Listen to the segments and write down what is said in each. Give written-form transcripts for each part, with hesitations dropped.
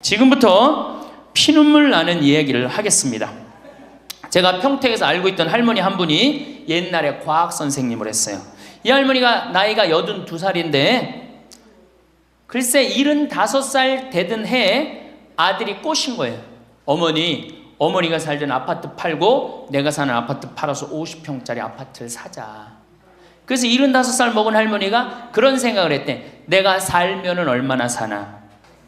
지금부터 피눈물 나는 이야기를 하겠습니다. 제가 평택에서 알고 있던 할머니 한 분이 옛날에 과학 선생님을 했어요. 이 할머니가 나이가 82살인데 글쎄 75살 되던 해에 아들이 꼬신 거예요. 어머니가 살던 아파트 팔고 내가 사는 아파트 팔아서 50평짜리 아파트를 사자. 그래서 75살 먹은 할머니가 그런 생각을 했대. 내가 살면은 얼마나 사나?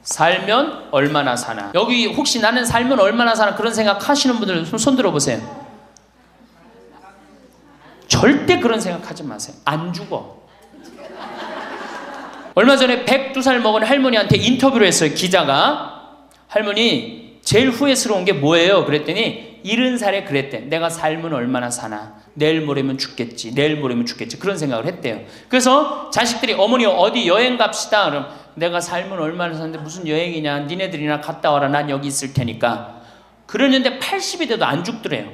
살면 얼마나 사나? 여기 혹시 나는 살면 얼마나 사나 그런 생각 하시는 분들 손 들어보세요. 절대 그런 생각하지 마세요. 안 죽어. 얼마 전에 102살 먹은 할머니한테 인터뷰를 했어요. 기자가. 할머니 제일 후회스러운 게 뭐예요? 그랬더니 70살에 그랬대. 내가 살면 얼마나 사나? 내일 모레면 죽겠지. 내일 모레면 죽겠지. 그런 생각을 했대요. 그래서 자식들이 어머니 어디 여행 갑시다. 그럼 내가 살면 얼마나 사는데 무슨 여행이냐. 니네들이나 갔다 와라. 난 여기 있을 테니까. 그러는데 80이 돼도 안 죽더래요.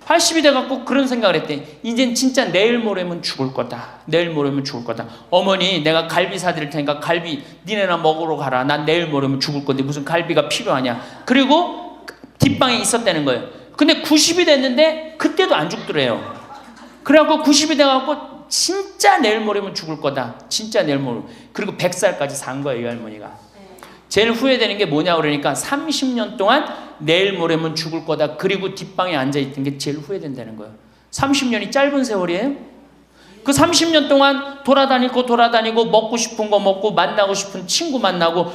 80이 돼갖고 그런 생각을 했대. 이젠 진짜 내일 모레면 죽을 거다. 내일 모레면 죽을 거다. 어머니 내가 갈비 사드릴 테니까 갈비 니네나 먹으러 가라. 난 내일 모레면 죽을 건데 무슨 갈비가 필요하냐. 그리고 뒷방에 있었다는 거예요. 근데 90이 됐는데 그때도 안 죽더래요. 그래갖고 90이 돼갖고 진짜 내일 모레면 죽을 거다. 진짜 내일 모레. 그리고 100살까지 산 거예요. 이 할머니가. 제일 후회되는 게 뭐냐 그러니까 30년 동안 내일 모레면 죽을 거다. 그리고 뒷방에 앉아있던 게 제일 후회된다는 거예요. 30년이 짧은 세월이에요? 그 30년 동안 돌아다니고 먹고 싶은 거 먹고 만나고 싶은 친구 만나고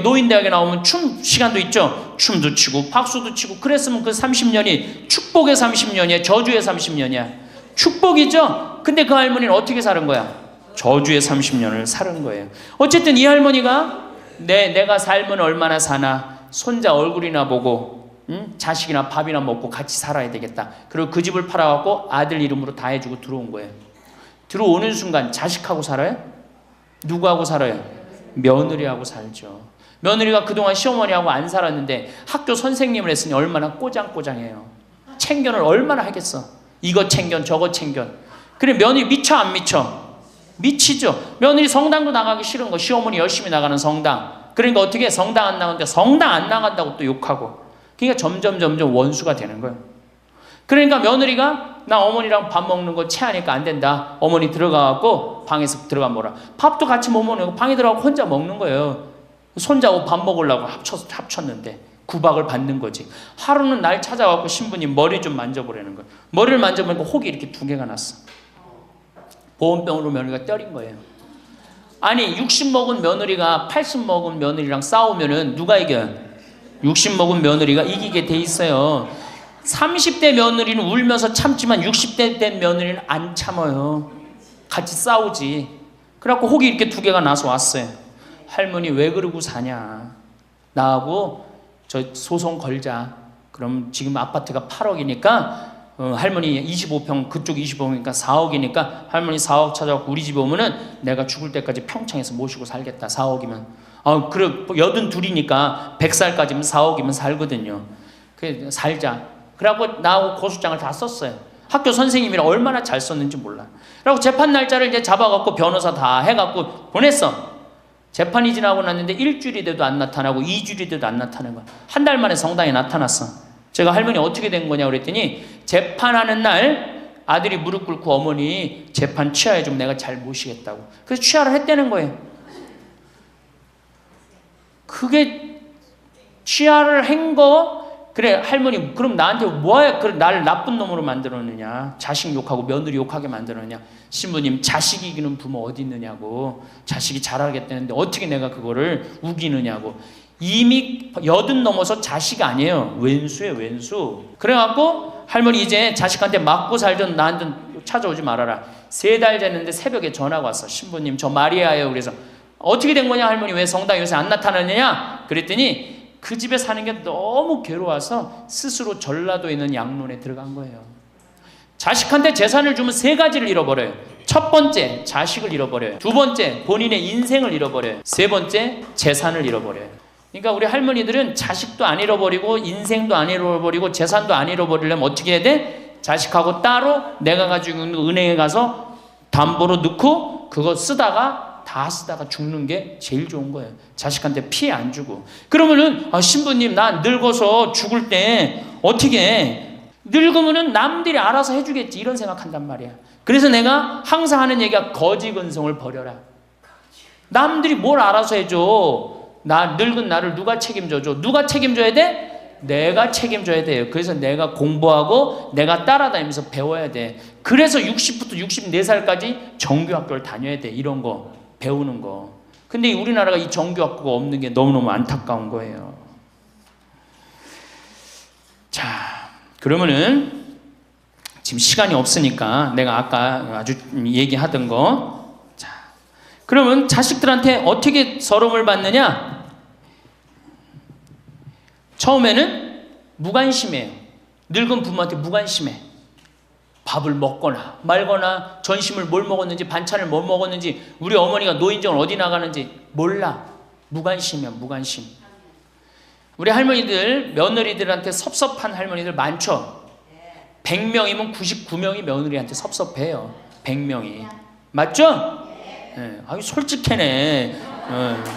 노인대학에 나오면 춤 시간도 있죠. 춤도 치고 박수도 치고 그랬으면 그 30년이 축복의 30년이야? 저주의 30년이야? 축복이죠? 근데 그 할머니는 어떻게 사는 거야? 저주의 30년을 사는 거예요. 어쨌든 이 할머니가 내가 살면 얼마나 사나 손자 얼굴이나 보고 자식이나 밥이나 먹고 같이 살아야 되겠다. 그리고 그 집을 팔아갖고 아들 이름으로 다 해주고 들어온 거예요. 들어오는 순간 자식하고 살아요? 누구하고 살아요? 며느리하고 살죠. 며느리가 그동안 시어머니하고 안 살았는데 학교 선생님을 했으니 얼마나 꼬장꼬장해요. 챙견을 얼마나 하겠어. 이거 챙견 저거 챙견. 그래 며느리 미쳐 안 미쳐? 미치죠. 며느리 성당도 나가기 싫은 거. 시어머니 열심히 나가는 성당. 그러니까 어떻게 성당 안 나가는데 성당 안 나간다고 또 욕하고. 그러니까 점점 원수가 되는 거예요. 그러니까 며느리가 나 어머니랑 밥 먹는 거 체하니까 안 된다. 어머니 들어가갖고 방에서 들어가 먹어라. 밥도 같이 못 먹는 거 방에 들어가고 혼자 먹는 거예요. 손자하고 밥 먹으려고 합쳤는데 구박을 받는 거지. 하루는 날 찾아갖고 신부님 머리 좀 만져보라는 거예요. 머리를 만져보니까 혹이 이렇게 2개가 났어. 보온병으로 며느리가 때린 거예요. 아니 60 먹은 며느리가 80 먹은 며느리랑 싸우면은 누가 이겨요? 60 먹은 며느리가 이기게 돼 있어요. 30대 며느리는 울면서 참지만 60대 된 며느리는 안 참아요. 같이 싸우지. 그래갖고 혹이 이렇게 2개가 나서 왔어요. 할머니 왜 그러고 사냐. 나하고 저 소송 걸자. 그럼 지금 아파트가 8억이니까 할머니 25평 그쪽 25평이니까 4억이니까 할머니 4억 찾아갖고 우리 집에 오면은 내가 죽을 때까지 평창에서 모시고 살겠다. 4억이면 그래 82이니까 100살까지면 4억이면 살거든요. 그래 살자. 그래갖고 나하고 고소장을 다 썼어요. 학교 선생님이라 얼마나 잘 썼는지 몰라. 그래갖고 재판 날짜를 이제 잡아갖고 변호사 다 해갖고 보냈어. 재판이 지나고 났는데 일주일이 돼도 안 나타나고 2주일이 돼도 안 나타나는 거야. 한 달 만에 성당에 나타났어. 제가 할머니 어떻게 된 거냐 그랬더니 재판하는 날 아들이 무릎 꿇고 어머니 재판 취하해 좀 내가 잘 모시겠다고. 그래서 취하를 했다는 거예요. 그게 취하를 한 거 그래 할머니 그럼 나한테 뭐야 그래 나를 나쁜 놈으로 만들었느냐. 자식 욕하고 며느리 욕하게 만들었느냐. 신부님 자식 이기는 부모 어디 있느냐고. 자식이 잘하겠다는데 어떻게 내가 그거를 우기느냐고. 이미 80 넘어서 자식 아니에요. 왼수예요 왼수. 그래갖고 할머니 이제 자식한테 맞고 살던 나한테 찾아오지 말아라. 3달 됐는데 새벽에 전화가 왔어. 신부님 저 마리아예요. 그래서 어떻게 된 거냐 할머니 왜 성당 요새 안 나타나느냐 그랬더니 그 집에 사는 게 너무 괴로워서 스스로 전라도에 있는 양론에 들어간 거예요. 자식한테 재산을 주면 3가지를 잃어버려요. 첫 번째 자식을 잃어버려요. 2번째 본인의 인생을 잃어버려요. 3번째 재산을 잃어버려요. 그러니까 우리 할머니들은 자식도 안 잃어버리고 인생도 안 잃어버리고 재산도 안 잃어버리려면 어떻게 해야 돼? 자식하고 따로 내가 가지고 있는 은행에 가서 담보로 넣고 그거 쓰다가 다 다 쓰다가 죽는 게 제일 좋은 거예요. 자식한테 피해 안 주고. 그러면은 신부님 나 늙어서 죽을 때 어떻게 해? 늙으면은 남들이 알아서 해주겠지 이런 생각한단 말이야. 그래서 내가 항상 하는 얘기가 거지 근성을 버려라. 남들이 뭘 알아서 해줘. 나 늙은 나를 누가 책임져줘? 누가 책임져야 돼? 내가 책임져야 돼요. 그래서 내가 공부하고 내가 따라다니면서 배워야 돼. 그래서 60부터 64살까지 정규학교를 다녀야 돼. 이런 거 배우는 거. 근데 우리나라가 이 정규학교가 없는 게 너무너무 안타까운 거예요. 자, 그러면은 지금 시간이 없으니까 내가 아까 아주 얘기하던 거. 자, 그러면 자식들한테 어떻게 서름을 받느냐? 처음에는 무관심해요. 늙은 부모한테 무관심해. 밥을 먹거나 말거나 전심을 뭘 먹었는지 반찬을 뭘 먹었는지 우리 어머니가 노인정을 어디 나가는지 몰라. 무관심이야. 무관심. 우리 할머니들 며느리들한테 섭섭한 할머니들 많죠. 100명이면 99명이 며느리한테 섭섭해요. 100명이. 맞죠? 네. 아유 솔직해네.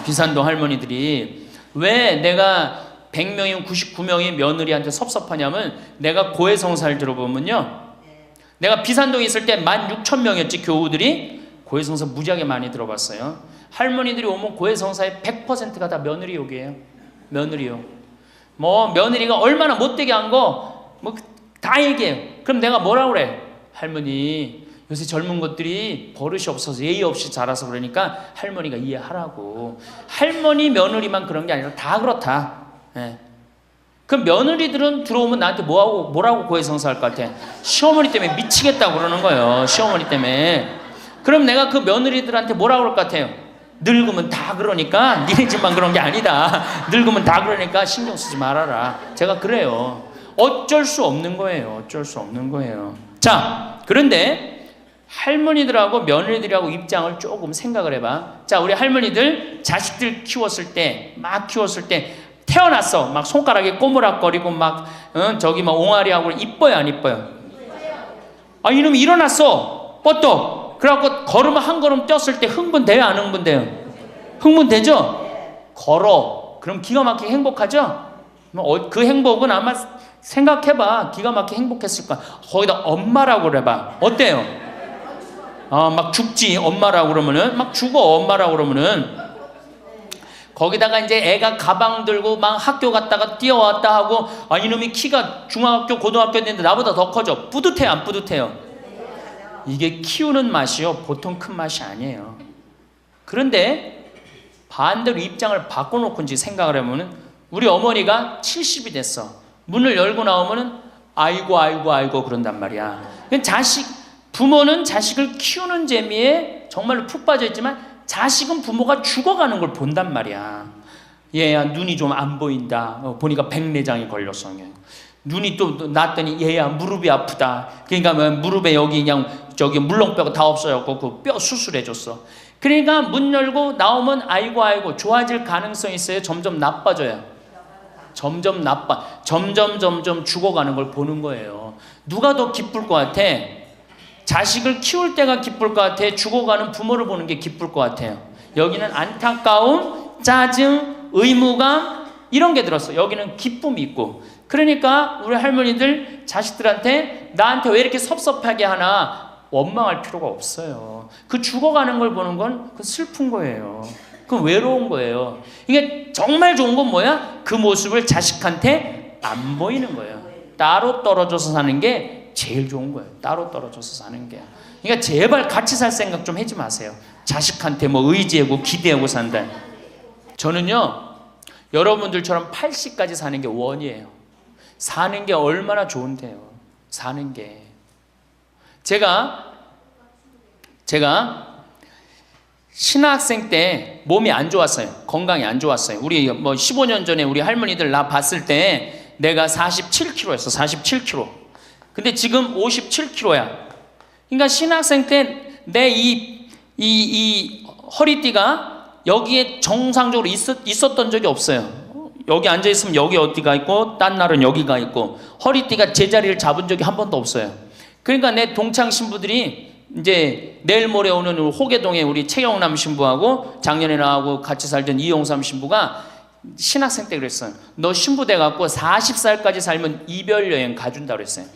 비산동 할머니들이. 왜 내가 100명이면 99명이 며느리한테 섭섭하냐면 내가 고해성사를 들어보면요. 내가 비산동에 있을 때 16,000명이었지 교우들이. 고해성사 무지하게 많이 들어봤어요. 할머니들이 오면 고해성사의 100%가 다 며느리 욕이에요. 며느리 욕. 뭐 며느리가 얼마나 못되게 한 거 뭐 다 얘기해요. 그럼 내가 뭐라고 그래? 할머니 요새 젊은 것들이 버릇이 없어서 예의 없이 자라서 그러니까 할머니가 이해하라고. 할머니 며느리만 그런 게 아니라 다 그렇다. 예. 그럼 며느리들은 들어오면 나한테 뭐라고 고해성사할 것 같아? 시어머니 때문에 미치겠다고 그러는 거예요. 시어머니 때문에. 그럼 내가 그 며느리들한테 뭐라고 그럴 것 같아요? 늙으면 다 그러니까 니네 집만 그런 게 아니다. 늙으면 다 그러니까 신경 쓰지 말아라. 제가 그래요. 어쩔 수 없는 거예요. 어쩔 수 없는 거예요. 자, 그런데 할머니들하고 며느리들하고 입장을 조금 생각을 해봐. 자, 우리 할머니들 자식들 키웠을 때 막 키웠을 때 태어났어. 막 손가락에 꼬무락거리고 막 저기 막 옹알이하고 이뻐요 안 이뻐요? 아 이놈이 일어났어. 뻗떡. 그래갖고 걸으면 한 걸음 뛰었을 때 흥분돼요 안 흥분돼요? 흥분되죠? 걸어. 그럼 기가 막히게 행복하죠? 그 행복은 아마 생각해봐. 기가 막히게 행복했을 거야. 거기다 엄마라고 그래봐. 어때요? 막 죽지 엄마라고 그러면은. 막 죽어 엄마라고 그러면은. 거기다가 이제 애가 가방 들고 막 학교 갔다가 뛰어왔다 하고 이놈이 키가 중학교 고등학교 됐는데 나보다 더 커져. 뿌듯해요 안 뿌듯해요? 이게 키우는 맛이요 보통 큰 맛이 아니에요. 그런데 반대로 입장을 바꿔놓고 이제 생각을 해보면 우리 어머니가 70이 됐어. 문을 열고 나오면은 아이고 그런단 말이야. 부모는 자식을 키우는 재미에 정말로 푹 빠져있지만 자식은 부모가 죽어가는 걸 본단 말이야. 얘야 눈이 좀 안 보인다. 보니까 백내장이 걸렸어. 눈이 또 났더니 얘야 무릎이 아프다. 그러니까 무릎에 여기 그냥 저기 물렁뼈가 다 없어졌고 그 뼈 수술해줬어. 그러니까 문 열고 나오면 아이고 좋아질 가능성이 있어요. 점점 나빠져요. 점점 죽어가는 걸 보는 거예요. 누가 더 기쁠 것 같아? 자식을 키울 때가 기쁠 것 같아? 죽어가는 부모를 보는 게 기쁠 것 같아요? 여기는 안타까움, 짜증, 의무감 이런 게 들었어. 여기는 기쁨이 있고. 그러니까 우리 할머니들 자식들한테 나한테 왜 이렇게 섭섭하게 하나 원망할 필요가 없어요. 그 죽어가는 걸 보는 건 그 슬픈 거예요. 그 외로운 거예요. 이게 정말 좋은 건 뭐야? 그 모습을 자식한테 안 보이는 거예요. 따로 떨어져서 사는 게 제일 좋은 거예요. 따로 떨어져서 사는 게. 그러니까 제발 같이 살 생각 좀 하지 마세요. 자식한테 뭐 의지하고 기대하고 산다. 저는요 여러분들처럼 80까지 사는 게 원이에요. 사는 게 얼마나 좋은데요. 사는 게. 제가 신학생 때 몸이 안 좋았어요. 건강이 안 좋았어요. 우리 뭐 15년 전에 우리 할머니들 나 봤을 때 내가 47kg였어. 47kg. 근데 지금 57kg야. 그러니까 신학생 때 내 이 허리띠가 여기에 정상적으로 있었던 적이 없어요. 여기 앉아있으면 여기 어디가 있고 딴 날은 여기가 있고 허리띠가 제자리를 잡은 적이 한 번도 없어요. 그러니까 내 동창 신부들이 이제 내일 모레 오는 호계동에 우리 최영남 신부하고 작년에 나하고 같이 살던 이용삼 신부가 신학생 때 그랬어요. 너 신부 돼갖고 40살까지 살면 이별 여행 가준다 그랬어요.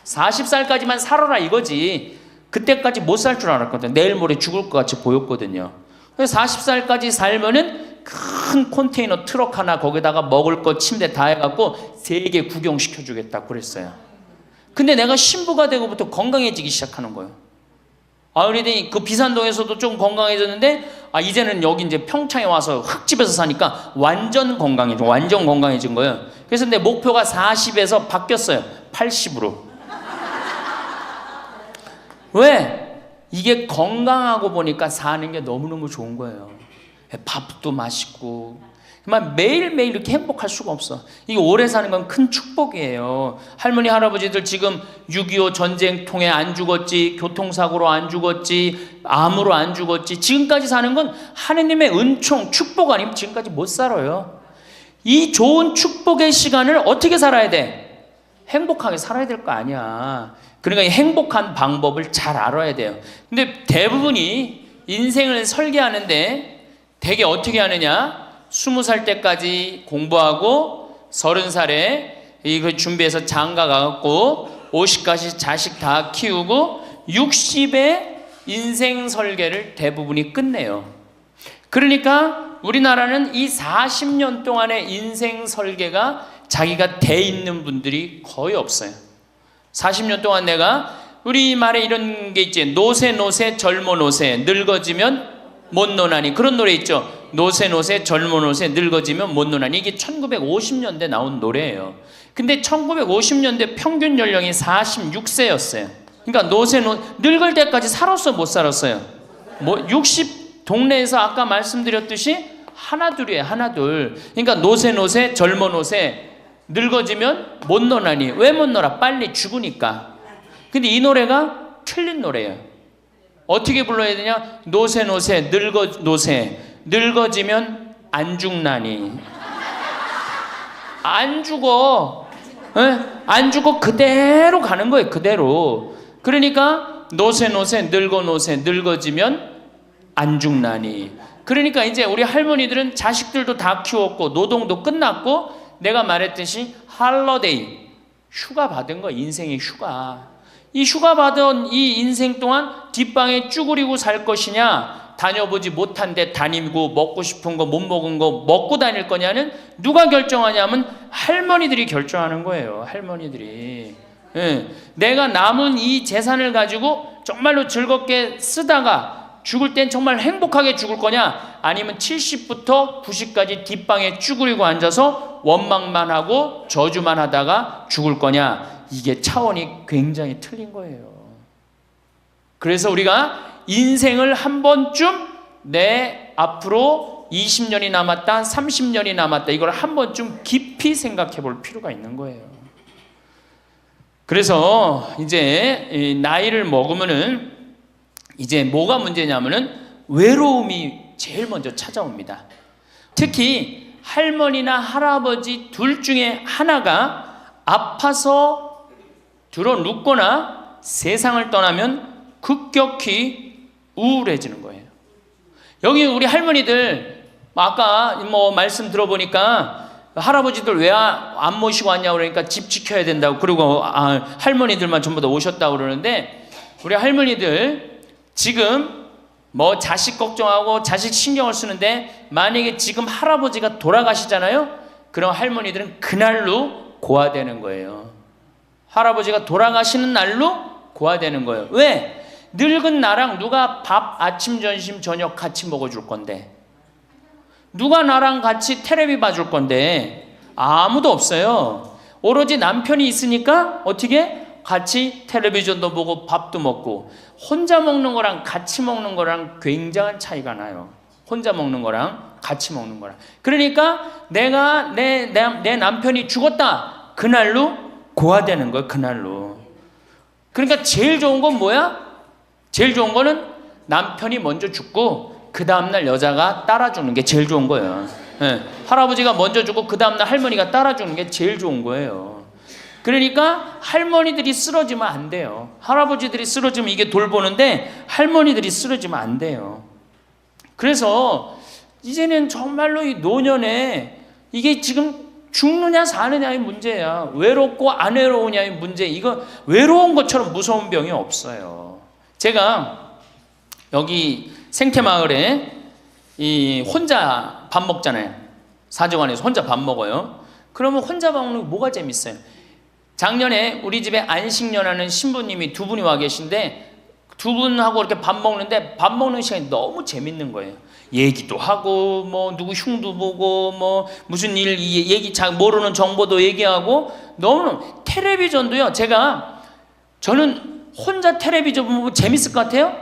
40살까지만 살아라 이거지. 그때까지 못 살 줄 알았거든. 내일 모레 죽을 것 같이 보였거든요. 그래서 40살까지 살면은 큰 컨테이너 트럭 하나 거기다가 먹을 것 침대 다 해갖고 세계 구경시켜주겠다 그랬어요. 근데 내가 신부가 되고부터 건강해지기 시작하는 거예요. 그러더니 그 비산동에서도 좀 건강해졌는데 이제는 여기 이제 평창에 와서 흙집에서 사니까 완전 건강해진 거예요. 그래서 내 목표가 40에서 바뀌었어요. 80으로. 왜? 이게 건강하고 보니까 사는 게 너무너무 좋은 거예요. 밥도 맛있고 정말 매일매일 이렇게 행복할 수가 없어. 이게 오래 사는 건 큰 축복이에요. 할머니 할아버지들 지금 6.25 전쟁 통해 안 죽었지, 교통사고로 안 죽었지, 암으로 안 죽었지, 지금까지 사는 건 하느님의 은총 축복 아니면 지금까지 못 살아요. 이 좋은 축복의 시간을 어떻게 살아야 돼? 행복하게 살아야 될 거 아니야. 그러니까 이 행복한 방법을 잘 알아야 돼요. 근데 대부분이 인생을 설계하는데 되게 어떻게 하느냐? 20살 때까지 공부하고 30살에 이거 준비해서 장가 가갖고 50까지 자식 다 키우고 60에 인생 설계를 대부분이 끝내요. 그러니까 우리나라는 이 40년 동안의 인생 설계가 자기가 돼 있는 분들이 거의 없어요. 40년 동안 내가 우리 말에 이런 게 있지. 노세 젊어 노세 늙어지면 못 노나니. 그런 노래 있죠. 노세 젊어 노세 늙어지면 못 노나니. 이게 1950년대 나온 노래예요. 근데 1950년대 평균 연령이 46세였어요. 그러니까 늙을 때까지 살았어 못 살았어요? 60 동네에서 아까 말씀드렸듯이 하나둘이에요. 하나둘. 그러니까 노세 젊어 노세 늙어지면 못 노나니. 왜 못 놀아? 빨리 죽으니까. 근데 이 노래가 틀린 노래예요. 어떻게 불러야 되냐? 노세 늙어지면 안 죽나니. 안 죽어. 안 죽어. 그대로 가는 거예요. 그대로. 그러니까 노세 늙어지면 안 죽나니. 그러니까 이제 우리 할머니들은 자식들도 다 키웠고 노동도 끝났고 내가 말했듯이 할러데이 휴가 받은 거. 인생의 휴가. 이 휴가 받은 이 인생 동안 뒷방에 쭈그리고 살 것이냐, 다녀보지 못한 데 다니고 먹고 싶은 거 못 먹은 거 먹고 다닐 거냐는 누가 결정하냐면 할머니들이 결정하는 거예요. 할머니들이. 내가 남은 이 재산을 가지고 정말로 즐겁게 쓰다가 죽을 땐 정말 행복하게 죽을 거냐, 아니면 70부터 90까지 뒷방에 쭈그리고 앉아서 원망만 하고 저주만 하다가 죽을 거냐. 이게 차원이 굉장히 틀린 거예요. 그래서 우리가 인생을 한 번쯤 내 앞으로 20년이 남았다, 30년이 남았다, 이걸 한 번쯤 깊이 생각해 볼 필요가 있는 거예요. 그래서 이제 나이를 먹으면은 이제 뭐가 문제냐면은 외로움이 제일 먼저 찾아옵니다. 특히 할머니나 할아버지 둘 중에 하나가 아파서 들어 눕거나 세상을 떠나면 급격히 우울해지는 거예요. 여기 우리 할머니들 아까 말씀 들어보니까 할아버지들 왜 안 모시고 왔냐고 그러니까 집 지켜야 된다고, 그리고 할머니들만 전부 다 오셨다고 그러는데, 우리 할머니들 지금 자식 걱정하고 자식 신경을 쓰는데 만약에 지금 할아버지가 돌아가시잖아요. 그럼 할머니들은 그날로 고아되는 거예요. 할아버지가 돌아가시는 날로 고아되는 거예요. 왜? 늙은 나랑 누가 밥 아침 점심 저녁 같이 먹어줄 건데, 누가 나랑 같이 텔레비 봐줄 건데, 아무도 없어요. 오로지 남편이 있으니까 어떻게 같이 텔레비전도 보고 밥도 먹고. 혼자 먹는 거랑 같이 먹는 거랑 굉장한 차이가 나요. 혼자 먹는 거랑 같이 먹는 거랑. 그러니까 내가 내 남편이 죽었다, 그날로 고아되는 거예요. 그날로. 그러니까 제일 좋은 건 뭐야? 제일 좋은 거는 남편이 먼저 죽고 그 다음날 여자가 따라주는 게 제일 좋은 거예요. 할아버지가 먼저 죽고 그 다음날 할머니가 따라주는 게 제일 좋은 거예요. 그러니까 할머니들이 쓰러지면 안 돼요. 할아버지들이 쓰러지면 이게 돌보는데 할머니들이 쓰러지면 안 돼요. 그래서 이제는 정말로 이 노년에 이게 지금 죽느냐 사느냐의 문제야. 외롭고 안 외로우냐의 문제. 이거 외로운 것처럼 무서운 병이 없어요. 제가 여기 생태마을에 이 혼자 밥 먹잖아요. 사정원에서 혼자 밥 먹어요. 그러면 혼자 밥 먹는 게 뭐가 재밌어요? 작년에 우리 집에 안식년하는 신부님이 두 분이 와 계신데 두 분하고 이렇게 밥 먹는데 밥 먹는 시간이 너무 재밌는 거예요. 얘기도 하고 뭐 누구 흉도 보고 뭐 무슨 일 얘기 잘 모르는 정보도 얘기하고 너무 텔레비전도요. 저는 혼자 텔레비전 보면 재밌을 것 같아요?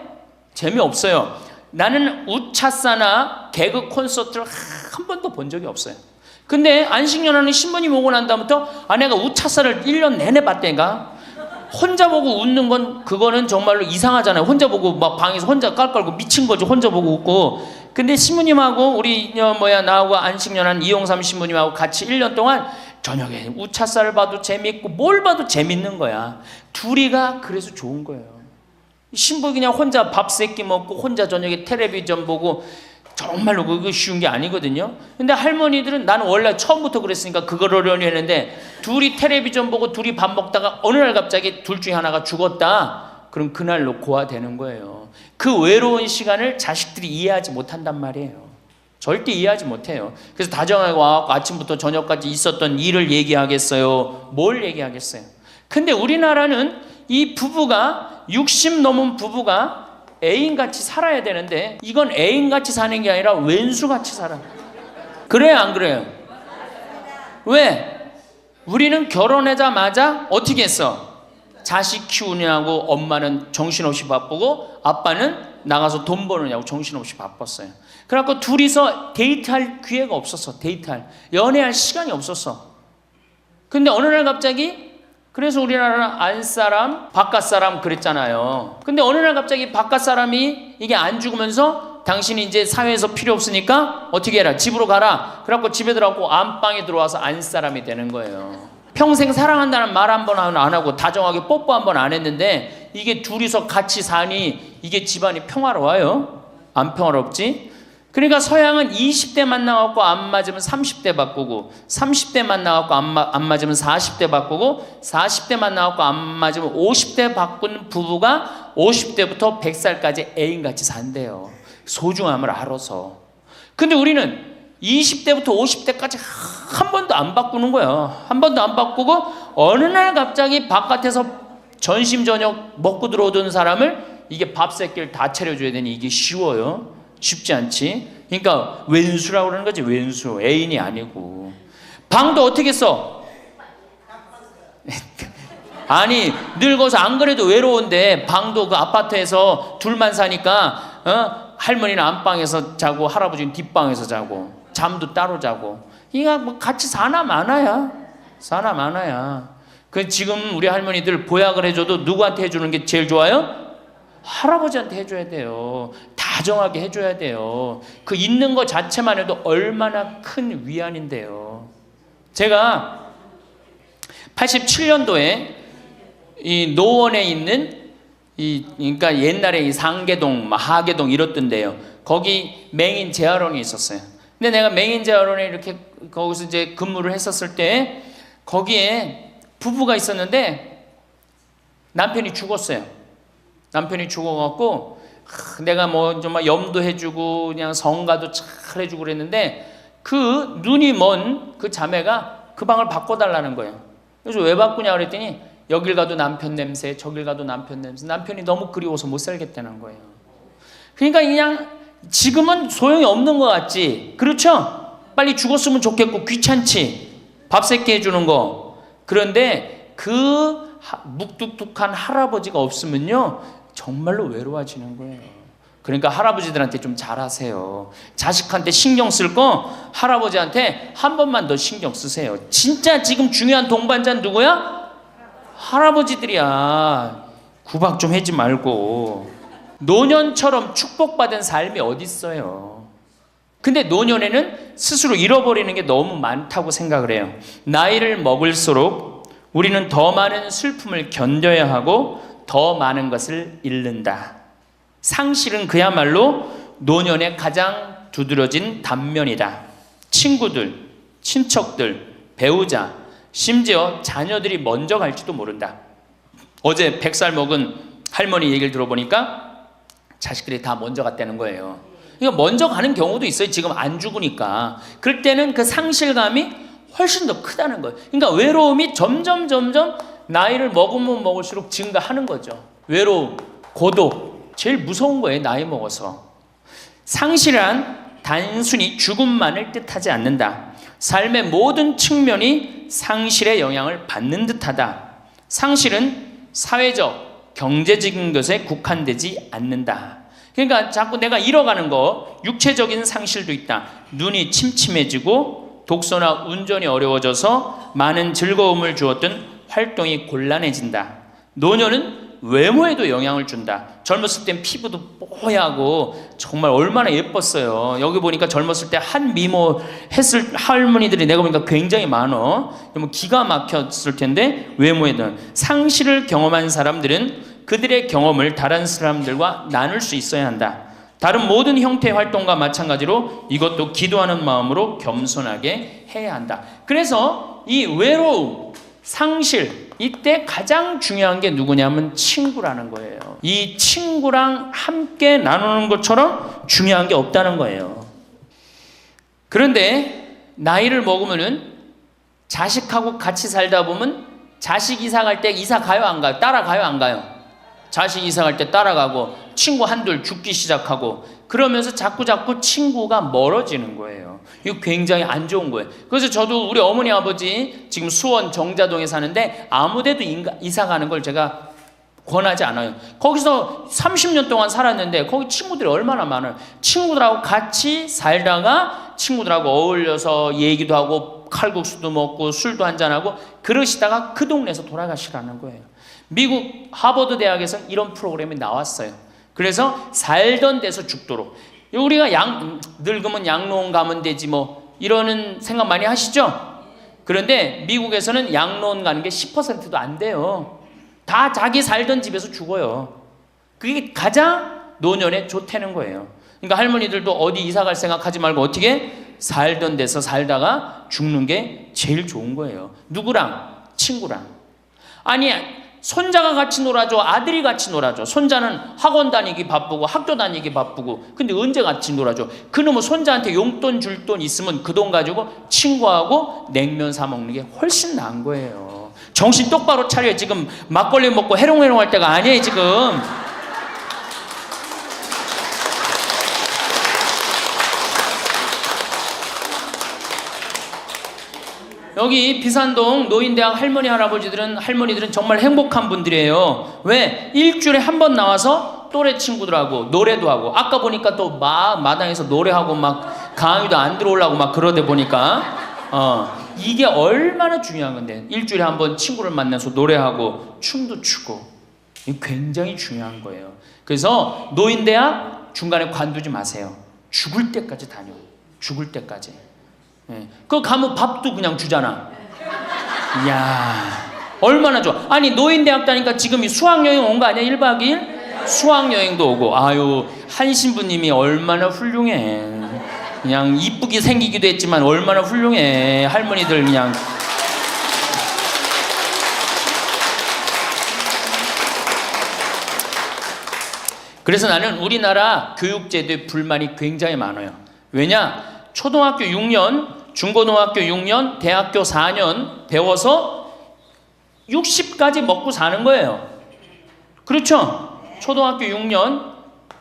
재미없어요. 나는 우차사나 개그 콘서트를 한 번도 본 적이 없어요. 근데 안식년하는 신부님 오고 난 다음부터 내가 우차사를 1년 내내 봤다니까. 혼자 보고 웃는 건 그거는 정말로 이상하잖아요. 혼자 보고 막 방에서 혼자 깔깔고 미친 거지. 혼자 보고 웃고. 근데 신부님하고 우리 나하고 안식년한 이용삼 신부님하고 같이 1년 동안 저녁에 우차사를 봐도 재밌고 뭘 봐도 재밌는 거야. 둘이가 그래서 좋은 거예요. 신부 그냥 혼자 밥 세끼 먹고 혼자 저녁에 텔레비전 보고 정말로 그거 쉬운 게 아니거든요. 근데 할머니들은 나는 원래 처음부터 그랬으니까 그걸 어려니 했는데 둘이 텔레비전 보고 둘이 밥 먹다가 어느 날 갑자기 둘 중에 하나가 죽었다. 그럼 그날로 고아되는 거예요. 그 외로운 시간을 자식들이 이해하지 못한단 말이에요. 절대 이해하지 못해요. 그래서 다정하게 와서 아침부터 저녁까지 있었던 일을 얘기하겠어요? 뭘 얘기하겠어요? 근데 우리나라는 이 부부가 60 넘은 부부가 애인같이 살아야 되는데 이건 애인같이 사는 게 아니라 왼수같이 살아. 그래요 안 그래요? 왜? 우리는 결혼하자마자 어떻게 했어? 자식 키우느냐고 엄마는 정신없이 바쁘고 아빠는 나가서 돈 버느냐고 정신없이 바빴어요. 그래갖고 둘이서 데이트할 기회가 없었어. 연애할 시간이 없었어. 근데 어느 날 갑자기 그래서 우리나라는 안사람, 바깥사람 그랬잖아요. 근데 어느 날 갑자기 바깥사람이 이게 안 죽으면서 당신이 이제 사회에서 필요 없으니까 어떻게 해라. 집으로 가라. 그래갖고 집에 들어가고 안방에 들어와서 안사람이 되는 거예요. 평생 사랑한다는 말 한 번 안 하고 다정하게 뽀뽀 한 번 안 했는데 이게 둘이서 같이 사니 이게 집안이 평화로워요? 안 평화롭지? 그러니까 서양은 20대 만나갖고 안 맞으면 30대 바꾸고 30대 만나갖고 안 맞으면 40대 바꾸고 40대 만나갖고 안 맞으면 50대 바꾼 부부가 50대부터 100살까지 애인같이 산대요. 소중함을 알아서. 근데 우리는 20대부터 50대까지 한 번도 안 바꾸는 거야. 한 번도 안 바꾸고 어느 날 갑자기 바깥에서 점심 저녁 먹고 들어오던 사람을 이게 밥 새끼를 다 차려줘야 되니 이게 쉬워요? 쉽지 않지. 그러니까 왼수라고 그러는 거지. 왼수. 애인이 아니고. 방도 어떻게 써? 아니 늙어서 안 그래도 외로운데 방도 그 아파트에서 둘만 사니까 할머니는 안방에서 자고 할아버지는 뒷방에서 자고 잠도 따로 자고. 이거 뭐 같이 사나 마나야. 그 지금 우리 할머니들 보약을 해줘도 누구한테 해주는 게 제일 좋아요? 할아버지한테 해줘야 돼요. 다정하게 해줘야 돼요. 그 있는 것 자체만 해도 얼마나 큰 위안인데요. 제가 87년도에 이 노원에 있는 그러니까 옛날에 이 상계동, 하계동 이렇던데요. 거기 맹인 재활원이 있었어요. 근데 내가 맹인 재활원에 이렇게 거기서 이제 근무를 했었을 때 거기에 부부가 있었는데 남편이 죽었어요. 남편이 죽어갖고 내가 뭐 정말 염도해주고 그냥 성가도 잘 해주고 그랬는데 그 눈이 먼 그 자매가 그 방을 바꿔달라는 거예요. 그래서 왜 바꾸냐 그랬더니 여길 가도 남편 냄새, 저길 가도 남편 냄새. 남편이 너무 그리워서 못 살겠다는 거예요. 그러니까 그냥 지금은 소용이 없는 것 같지. 그렇죠? 빨리 죽었으면 좋겠고 귀찮지. 밥 새끼 해주는 거. 그런데 그 묵뚝뚝한 할아버지가 없으면요 정말로 외로워지는 거예요. 그러니까 할아버지들한테 좀 잘하세요. 자식한테 신경 쓸 거 할아버지한테 한 번만 더 신경 쓰세요. 진짜 지금 중요한 동반자는 누구야? 할아버지들이야. 구박 좀 하지 말고. 노년처럼 축복받은 삶이 어딨어요. 근데 노년에는 스스로 잃어버리는 게 너무 많다고 생각을 해요. 나이를 먹을수록 우리는 더 많은 슬픔을 견뎌야 하고 더 많은 것을 잃는다. 상실은 그야말로 노년의 가장 두드러진 단면이다. 친구들, 친척들, 배우자, 심지어 자녀들이 먼저 갈지도 모른다. 어제 100살 먹은 할머니 얘기를 들어보니까 자식들이 다 먼저 갔다는 거예요. 그러니까 먼저 가는 경우도 있어요. 지금 안 죽으니까. 그럴 때는 그 상실감이 훨씬 더 크다는 거예요. 그러니까 외로움이 점점 나이를 먹으면 먹을수록 증가하는 거죠. 외로움, 고독, 제일 무서운 거예요. 나이 먹어서. 상실은 단순히 죽음만을 뜻하지 않는다. 삶의 모든 측면이 상실의 영향을 받는 듯하다. 상실은 사회적, 경제적인 것에 국한되지 않는다. 그러니까 자꾸 내가 잃어가는 거, 육체적인 상실도 있다. 눈이 침침해지고 독서나 운전이 어려워져서 많은 즐거움을 주었던 활동이 곤란해진다. 노년은 외모에도 영향을 준다. 젊었을 땐 피부도 뽀얗고 정말 얼마나 예뻤어요. 여기 보니까 젊었을 때 한 미모 했을 할머니들이 내가 보니까 굉장히 많어. 기가 막혔을 텐데 외모에도. 상실을 경험한 사람들은 그들의 경험을 다른 사람들과 나눌 수 있어야 한다. 다른 모든 형태의 활동과 마찬가지로 이것도 기도하는 마음으로 겸손하게 해야 한다. 그래서 이 외로움, 상실, 이때 가장 중요한 게 누구냐면 친구라는 거예요. 이 친구랑 함께 나누는 것처럼 중요한 게 없다는 거예요. 그런데 나이를 먹으면은 자식하고 같이 살다 보면 자식 이사 갈 때 이사 가요 안 가요? 따라가요 안 가요? 자식 이사 갈 때 따라가고 친구 한둘 죽기 시작하고 그러면서 자꾸 친구가 멀어지는 거예요. 이거 굉장히 안 좋은 거예요. 그래서 저도 우리 어머니 아버지 지금 수원 정자동에 사는데 아무데도 이사 가는 걸 제가 권하지 않아요. 거기서 30년 동안 살았는데 거기 친구들이 얼마나 많아요. 친구들하고 같이 살다가 친구들하고 어울려서 얘기도 하고 칼국수도 먹고 술도 한잔하고 그러시다가 그 동네에서 돌아가시라는 거예요. 미국 하버드 대학에서 이런 프로그램이 나왔어요. 그래서 살던 데서 죽도록. 우리가 늙으면 양로원 가면 되지 뭐 이러는 생각 많이 하시죠? 그런데 미국에서는 양로원 가는 게 10%도 안 돼요. 다 자기 살던 집에서 죽어요. 그게 가장 노년에 좋다는 거예요. 그러니까 할머니들도 어디 이사 갈 생각하지 말고 어떻게 살던 데서 살다가 죽는 게 제일 좋은 거예요. 누구랑? 친구랑. 아니 손자가 같이 놀아줘, 아들이 같이 놀아줘. 손자는 학원 다니기 바쁘고 학교 다니기 바쁘고 근데 언제 같이 놀아줘? 그놈은 손자한테 용돈 줄 돈 있으면 그 돈 가지고 친구하고 냉면 사 먹는 게 훨씬 나은 거예요. 정신 똑바로 차려요. 지금 막걸리 먹고 해롱해롱 할 때가 아니에요 지금. 여기 비산동 노인대학 할머니들은 정말 행복한 분들이에요. 왜? 일주일에 한 번 나와서 또래 친구들하고 노래도 하고 아까 보니까 또 마당에서 노래하고 막 강의도 안 들어오려고 막 그러다 보니까 이게 얼마나 중요한 건데 일주일에 한 번 친구를 만나서 노래하고 춤도 추고 이게 굉장히 중요한 거예요. 그래서 노인대학 중간에 관두지 마세요. 죽을 때까지 다녀. 죽을 때까지. 그거 가면 밥도 그냥 주잖아. 이야 얼마나 좋아. 아니 노인대학 다니까 지금 수학여행 온 거 아니야? 1박 2일? 수학여행도 오고. 아유 한 신부님이 얼마나 훌륭해. 그냥 이쁘게 생기기도 했지만 얼마나 훌륭해. 할머니들 그냥. 그래서 나는 우리나라 교육제도에 불만이 굉장히 많아요. 왜냐? 초등학교 6년 중고등학교 6년, 대학교 4년 배워서 60까지 먹고 사는 거예요. 그렇죠? 초등학교 6년,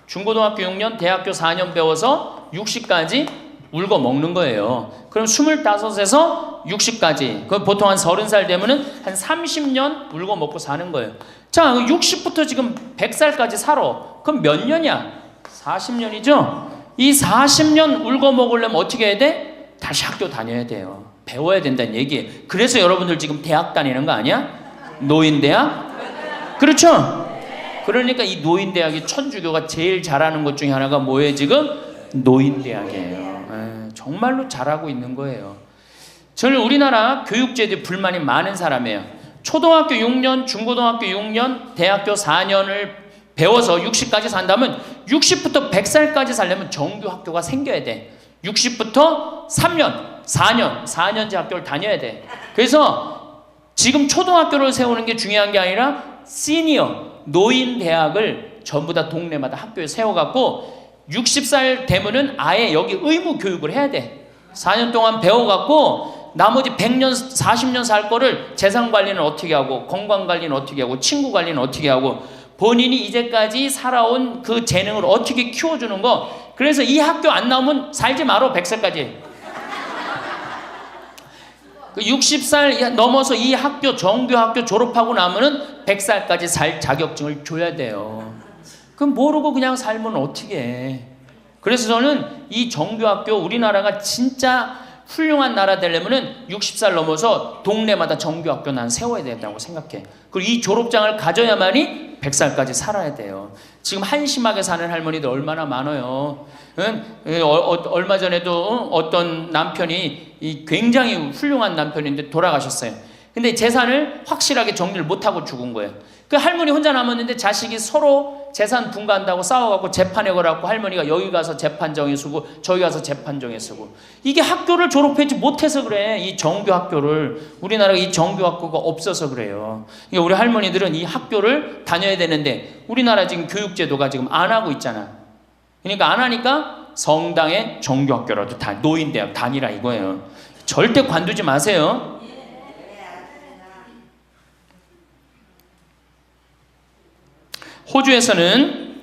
중고등학교 6년, 대학교 4년 배워서 60까지 울고 먹는 거예요. 그럼 25에서 60까지. 그럼 보통 한 30살 되면은 한 30년 울고 먹고 사는 거예요. 자, 60부터 지금 100살까지 살아. 그럼 몇 년이야? 40년이죠? 이 40년 울고 먹으려면 어떻게 해야 돼? 다시 학교 다녀야 돼요. 배워야 된다는 얘기예요. 그래서 여러분들 지금 대학 다니는 거 아니야? 노인대학? 그렇죠? 그러니까 이 노인대학이 천주교가 제일 잘하는 것 중에 하나가 뭐예요 지금? 노인대학이에요. 정말로 잘하고 있는 거예요. 저는 우리나라 교육제도에 불만이 많은 사람이에요. 초등학교 6년, 중고등학교 6년, 대학교 4년을 배워서 60까지 산다면 60부터 100살까지 살려면 정규 학교가 생겨야 돼. 60부터 3년, 4년제 학교를 다녀야 돼. 그래서 지금 초등학교를 세우는 게 중요한 게 아니라 시니어, 노인 대학을 전부 다 동네마다 학교에 세워갖고 60살 되면은 아예 여기 의무 교육을 해야 돼. 4년 동안 배워갖고 나머지 100년, 40년 살 거를 재산 관리는 어떻게 하고, 건강 관리는 어떻게 하고, 친구 관리는 어떻게 하고, 본인이 이제까지 살아온 그 재능을 어떻게 키워주는 거. 그래서 이 학교 안 나오면 살지 말어, 100살까지. 60살 넘어서 이 학교, 정규 학교 졸업하고 나면은 100살까지 살 자격증을 줘야 돼요. 그럼 모르고 그냥 살면 어떻게 해. 그래서 저는 이 정규 학교, 우리나라가 진짜 훌륭한 나라 되려면은 60살 넘어서 동네마다 정규 학교 난 세워야 된다고 생각해. 그리고 이 졸업장을 가져야만이 100살까지 살아야 돼요. 지금 한심하게 사는 할머니들 얼마나 많아요. 얼마 전에도 어떤 남편이 굉장히 훌륭한 남편인데 돌아가셨어요. 근데 재산을 확실하게 정리를 못하고 죽은 거예요. 그 할머니 혼자 남았는데 자식이 서로 재산 분가한다고 싸워갖고 재판에 걸어갖고 할머니가 여기 가서 재판정에 서고 저기 가서 재판정에 서고. 이게 학교를 졸업하지 못해서 그래. 이 정규 학교를. 우리나라가 이 정규 학교가 없어서 그래요. 그러니까 우리 할머니들은 이 학교를 다녀야 되는데 우리나라 지금 교육제도가 지금 안 하고 있잖아. 그러니까 안 하니까 성당의 정규 학교라도 노인대학 다니라 이거예요. 절대 관두지 마세요. 호주에서는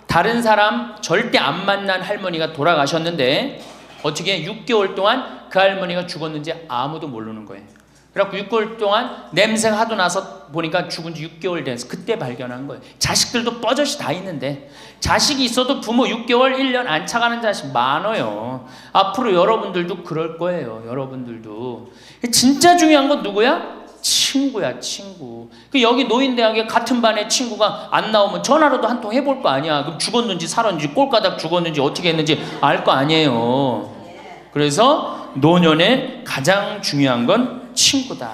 다른 사람 절대 안 만난 할머니가 돌아가셨는데 어떻게 6개월 동안 그 할머니가 죽었는지 아무도 모르는 거예요. 그래갖고 6개월 동안 냄새가 하도 나서 보니까 죽은 지 6개월 돼서 그때 발견한 거예요. 자식들도 뻐젓이 다 있는데 자식이 있어도 부모 6개월, 1년 안 차가는 자식 많아요. 앞으로 여러분들도 그럴 거예요. 여러분들도. 진짜 중요한 건 누구야? 친구야, 친구. 여기 노인대학에 같은 반에 친구가 안 나오면 전화로도 한 통 해볼 거 아니야. 그럼 죽었는지 살았는지 꼴가닥 죽었는지 어떻게 했는지 알 거 아니에요. 그래서 노년에 가장 중요한 건 친구다.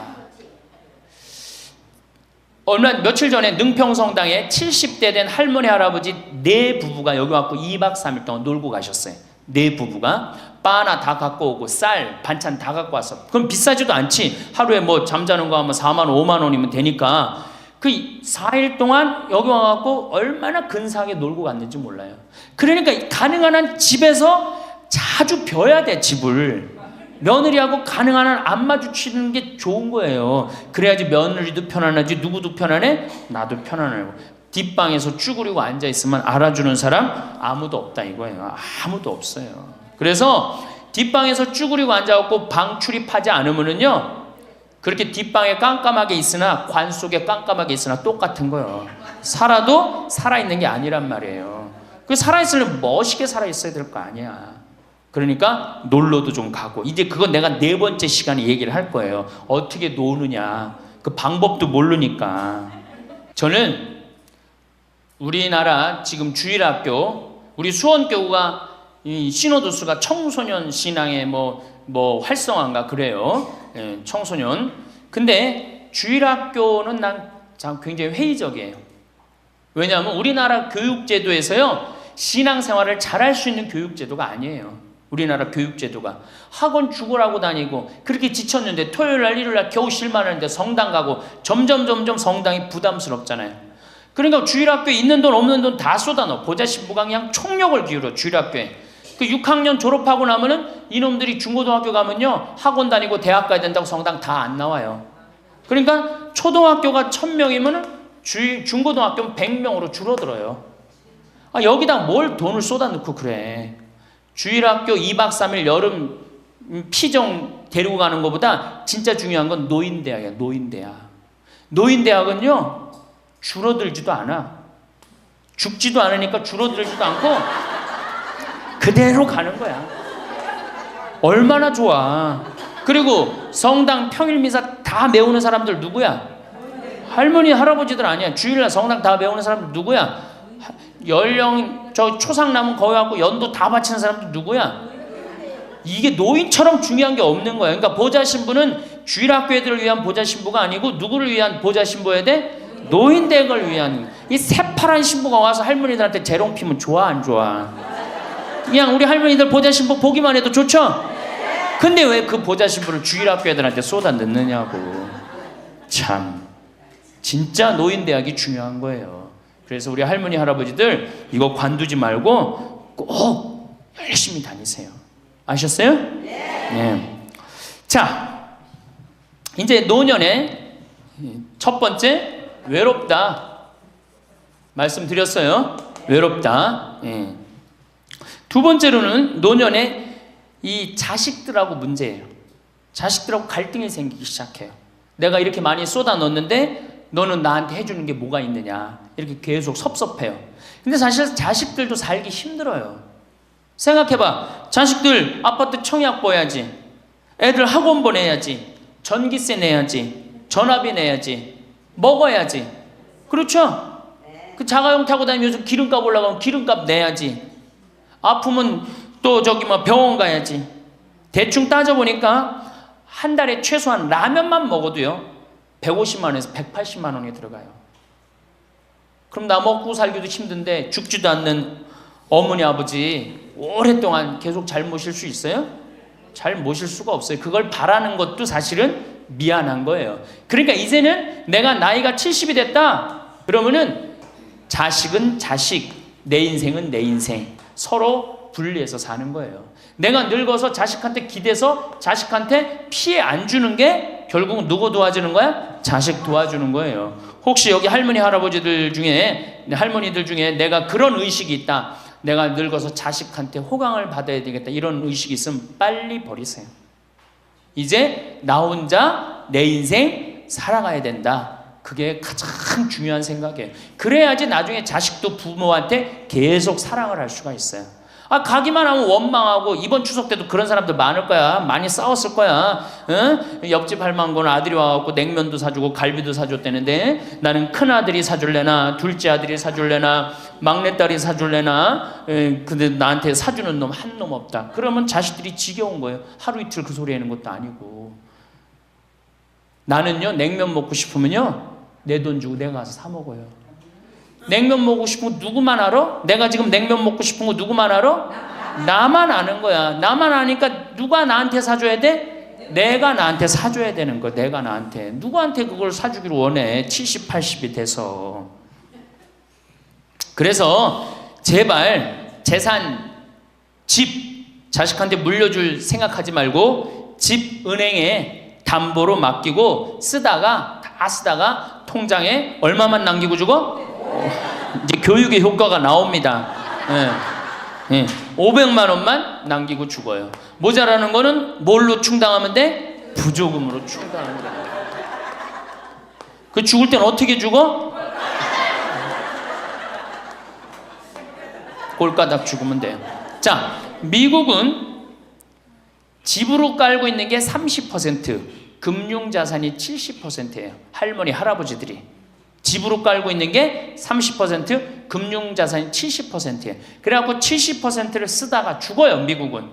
며칠 전에 능평성당에 70대 된 할머니 할아버지 네 부부가 여기 와서 2박 3일 동안 놀고 가셨어요. 네 부부가 바나 다 갖고 오고 쌀, 반찬 다 갖고 왔어. 그럼 비싸지도 않지. 하루에 뭐 잠자는 거 하면 4만 원, 5만 원이면 되니까 그 4일 동안 여기 와갖고 얼마나 근사하게 놀고 갔는지 몰라요. 그러니까 가능한 한 집에서 자주 벼야 돼, 집을. 며느리하고 가능한 한 안 마주치는 게 좋은 거예요. 그래야지 며느리도 편안하지, 누구도 편안해? 나도 편안하고. 뒷방에서 쭈그리고 앉아있으면 알아주는 사람 아무도 없다 이거예요. 아무도 없어요. 그래서 뒷방에서 쭈그리고 앉아갖고 방 출입하지 않으면은요, 그렇게 뒷방에 깜깜하게 있으나 관 속에 깜깜하게 있으나 똑같은 거예요. 살아도 살아있는 게 아니란 말이에요. 그 살아있으려면 멋있게 살아있어야 될 거 아니야. 그러니까 놀러도 좀 가고. 이제 그건 내가 4번째 시간에 얘기를 할 거예요. 어떻게 노느냐. 그 방법도 모르니까. 저는 우리나라 지금 주일학교, 우리 수원교구가 이 신호도수가 청소년 신앙의 뭐 활성화인가 그래요. 예, 청소년. 근데 주일학교는 난 굉장히 회의적이에요. 왜냐하면 우리나라 교육제도에서요, 신앙생활을 잘할 수 있는 교육제도가 아니에요. 우리나라 교육제도가. 학원 죽으라고 다니고 그렇게 지쳤는데 토요일날 일요일날 겨우 쉴만하는데 성당 가고 점점 성당이 부담스럽잖아요. 그러니까 주일학교에 있는 돈 없는 돈 다 쏟아넣어. 보자신부가 그냥 총력을 기울여 주일학교에. 그 6학년 졸업하고 나면은 이놈들이 중고등학교 가면요, 학원 다니고 대학 가야 된다고 성당 다 안 나와요. 그러니까 초등학교가 1000명이면은 중고등학교는 100명으로 줄어들어요. 여기다 뭘 돈을 쏟아넣고 그래. 주일학교 2박 3일 여름 피정 데리고 가는 것보다 진짜 중요한 건 노인대학이야. 노인대학. 노인대학은요, 줄어들지도 않아. 죽지도 않으니까 줄어들지도 않고 그대로 가는 거야. 얼마나 좋아. 그리고 성당 평일미사 다 메우는 사람들 누구야? 할머니 할아버지들 아니야. 주일날 성당 다 메우는 사람들 누구야? 연령 초상 남은 거기 갖고 연도 다 바치는 사람들 누구야? 이게 노인처럼 중요한 게 없는 거야. 그러니까 보좌신부는 주일학교 애들을 위한 보좌 신부가 아니고 누구를 위한 보좌 신부여야 돼? 노인댁을 위한. 이 새파란 신부가 와서 할머니들한테 재롱 피면 좋아 안 좋아? 그냥 우리 할머니들 보좌 신부 보기만 해도 좋죠? 근데 왜 그 보좌 신부를 주일학교 애들한테 쏟아 넣느냐고. 참 진짜 노인대학이 중요한 거예요. 그래서 우리 할머니 할아버지들 이거 관두지 말고 꼭 열심히 다니세요. 아셨어요? 네. 자, 이제 노년의 첫 번째 외롭다 말씀드렸어요. 외롭다. 예. 두 번째로는 노년에 이 자식들하고 문제예요. 자식들하고 갈등이 생기기 시작해요. 내가 이렇게 많이 쏟아 넣었는데 너는 나한테 해주는 게 뭐가 있느냐, 이렇게 계속 섭섭해요. 근데 사실 자식들도 살기 힘들어요. 생각해봐. 자식들 아파트 청약 보야지, 애들 학원 보내야지, 전기세 내야지, 전화비 내야지, 먹어야지. 그렇죠? 그 자가용 타고 다니면서 기름값 올라가면 기름값 내야지. 아프면 또 저기 뭐 병원 가야지. 대충 따져보니까 한 달에 최소한 라면만 먹어도요 150만 원에서 180만 원이 들어가요. 그럼 나 먹고 살기도 힘든데 죽지도 않는 어머니 아버지 오랫동안 계속 잘 모실 수 있어요? 잘 모실 수가 없어요. 그걸 바라는 것도 사실은 미안한 거예요. 그러니까 이제는 내가 나이가 70이 됐다 그러면은 자식은 자식, 내 인생은 내 인생, 서로 분리해서 사는 거예요. 내가 늙어서 자식한테 기대서 자식한테 피해 안 주는 게 결국 누구 도와주는 거야? 자식 도와주는 거예요. 혹시 여기 할머니 할아버지들 중에, 할머니들 중에 내가 그런 의식이 있다, 내가 늙어서 자식한테 호강을 받아야 되겠다, 이런 의식이 있으면 빨리 버리세요. 이제 나 혼자 내 인생 살아가야 된다. 그게 가장 중요한 생각이에요. 그래야지 나중에 자식도 부모한테 계속 사랑을 할 수가 있어요. 가기만 하면 원망하고, 이번 추석 때도 그런 사람들 많을 거야. 많이 싸웠을 거야. 응? 옆집 할망구는 아들이 와갖고 냉면도 사주고 갈비도 사줬다는데 나는 큰아들이 사줄래나 둘째 아들이 사줄래나 막내딸이 사줄래나, 근데 나한테 사주는 놈 한 놈 없다. 그러면 자식들이 지겨운 거예요. 하루 이틀 그 소리 하는 것도 아니고. 나는요 냉면 먹고 싶으면요 내 돈 주고 내가 가서 사 먹어요. 냉면 먹고 싶은 거 누구만 알아? 내가 지금 냉면 먹고 싶은 거 누구만 알아? 나만 아는 거야. 나만 아니까 누가 나한테 사줘야 돼? 내가 나한테 사줘야 되는 거야. 내가 나한테. 누구한테 그걸 사주기를 원해? 70, 80이 돼서. 그래서 제발 재산, 집 자식한테 물려줄 생각하지 말고 집 은행에 담보로 맡기고 쓰다가 다 쓰다가 통장에 얼마만 남기고 주고? 이제 교육의 효과가 나옵니다. 500만 원만 남기고 죽어요. 모자라는 거는 뭘로 충당하면 돼? 부조금으로 충당하면 돼. 그 죽을 땐 어떻게 죽어? 꼴가닥 죽으면 돼요. 자, 미국은 집으로 깔고 있는 게 30%, 금융자산이 70%예요. 할머니, 할아버지들이. 집으로 깔고 있는 게 30%, 금융자산이 70%예요. 그래갖고 70%를 쓰다가 죽어요, 미국은.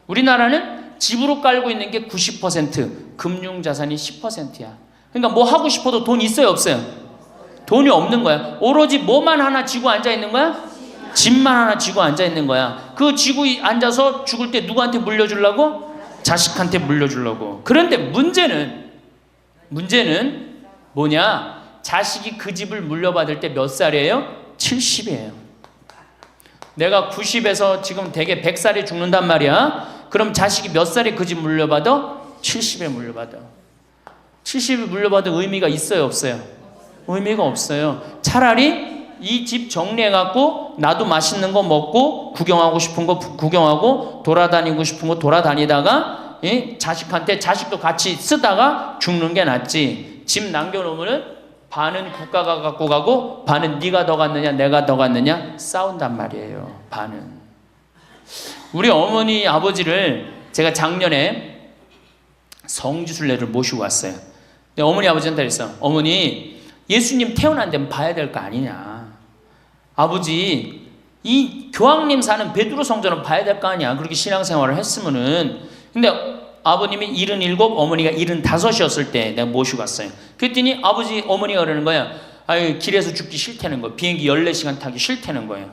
우리나라는 집으로 깔고 있는 게 90%, 금융자산이 10%야. 그러니까 뭐 하고 싶어도 돈 있어요, 없어요? 돈이 없는 거야. 오로지 뭐만 하나 쥐고 앉아 있는 거야? 집만 하나 쥐고 앉아 있는 거야. 그 쥐고 앉아서 죽을 때 누구한테 물려주려고? 자식한테 물려주려고. 그런데 문제는 뭐냐? 자식이 그 집을 물려받을 때 몇 살이에요? 70이에요. 내가 90에서 지금 되게 100살에 죽는단 말이야. 그럼 자식이 몇 살에 그 집 물려받아? 70에 물려받아. 70에 물려받은 의미가 있어요, 없어요? 의미가 없어요. 차라리 이 집 정리해갖고 나도 맛있는 거 먹고 구경하고 싶은 거 구경하고 돌아다니고 싶은 거 돌아다니다가 자식한테 자식도 같이 쓰다가 죽는 게 낫지. 집 남겨놓으면은 반은 국가가 갖고 가고 반은 네가 더 갔느냐 내가 더 갔느냐 싸운단 말이에요. 반은. 우리 어머니 아버지를 제가 작년에 성지순례를 모시고 왔어요. 근데 어머니 아버지한테 그랬어. 어머니, 예수님 태어난 데는 봐야 될 거 아니냐. 아버지, 이 교황님 사는 베드로 성전은 봐야 될 거 아니야. 그렇게 신앙생활을 했으면은. 근데 아버님이 77, 어머니가 75이었을 때 내가 모시고 갔어요. 그랬더니 어머니가 그러는 거야. 아유, 길에서 죽기 싫다는 거예요. 비행기 14시간 타기 싫다는 거예요.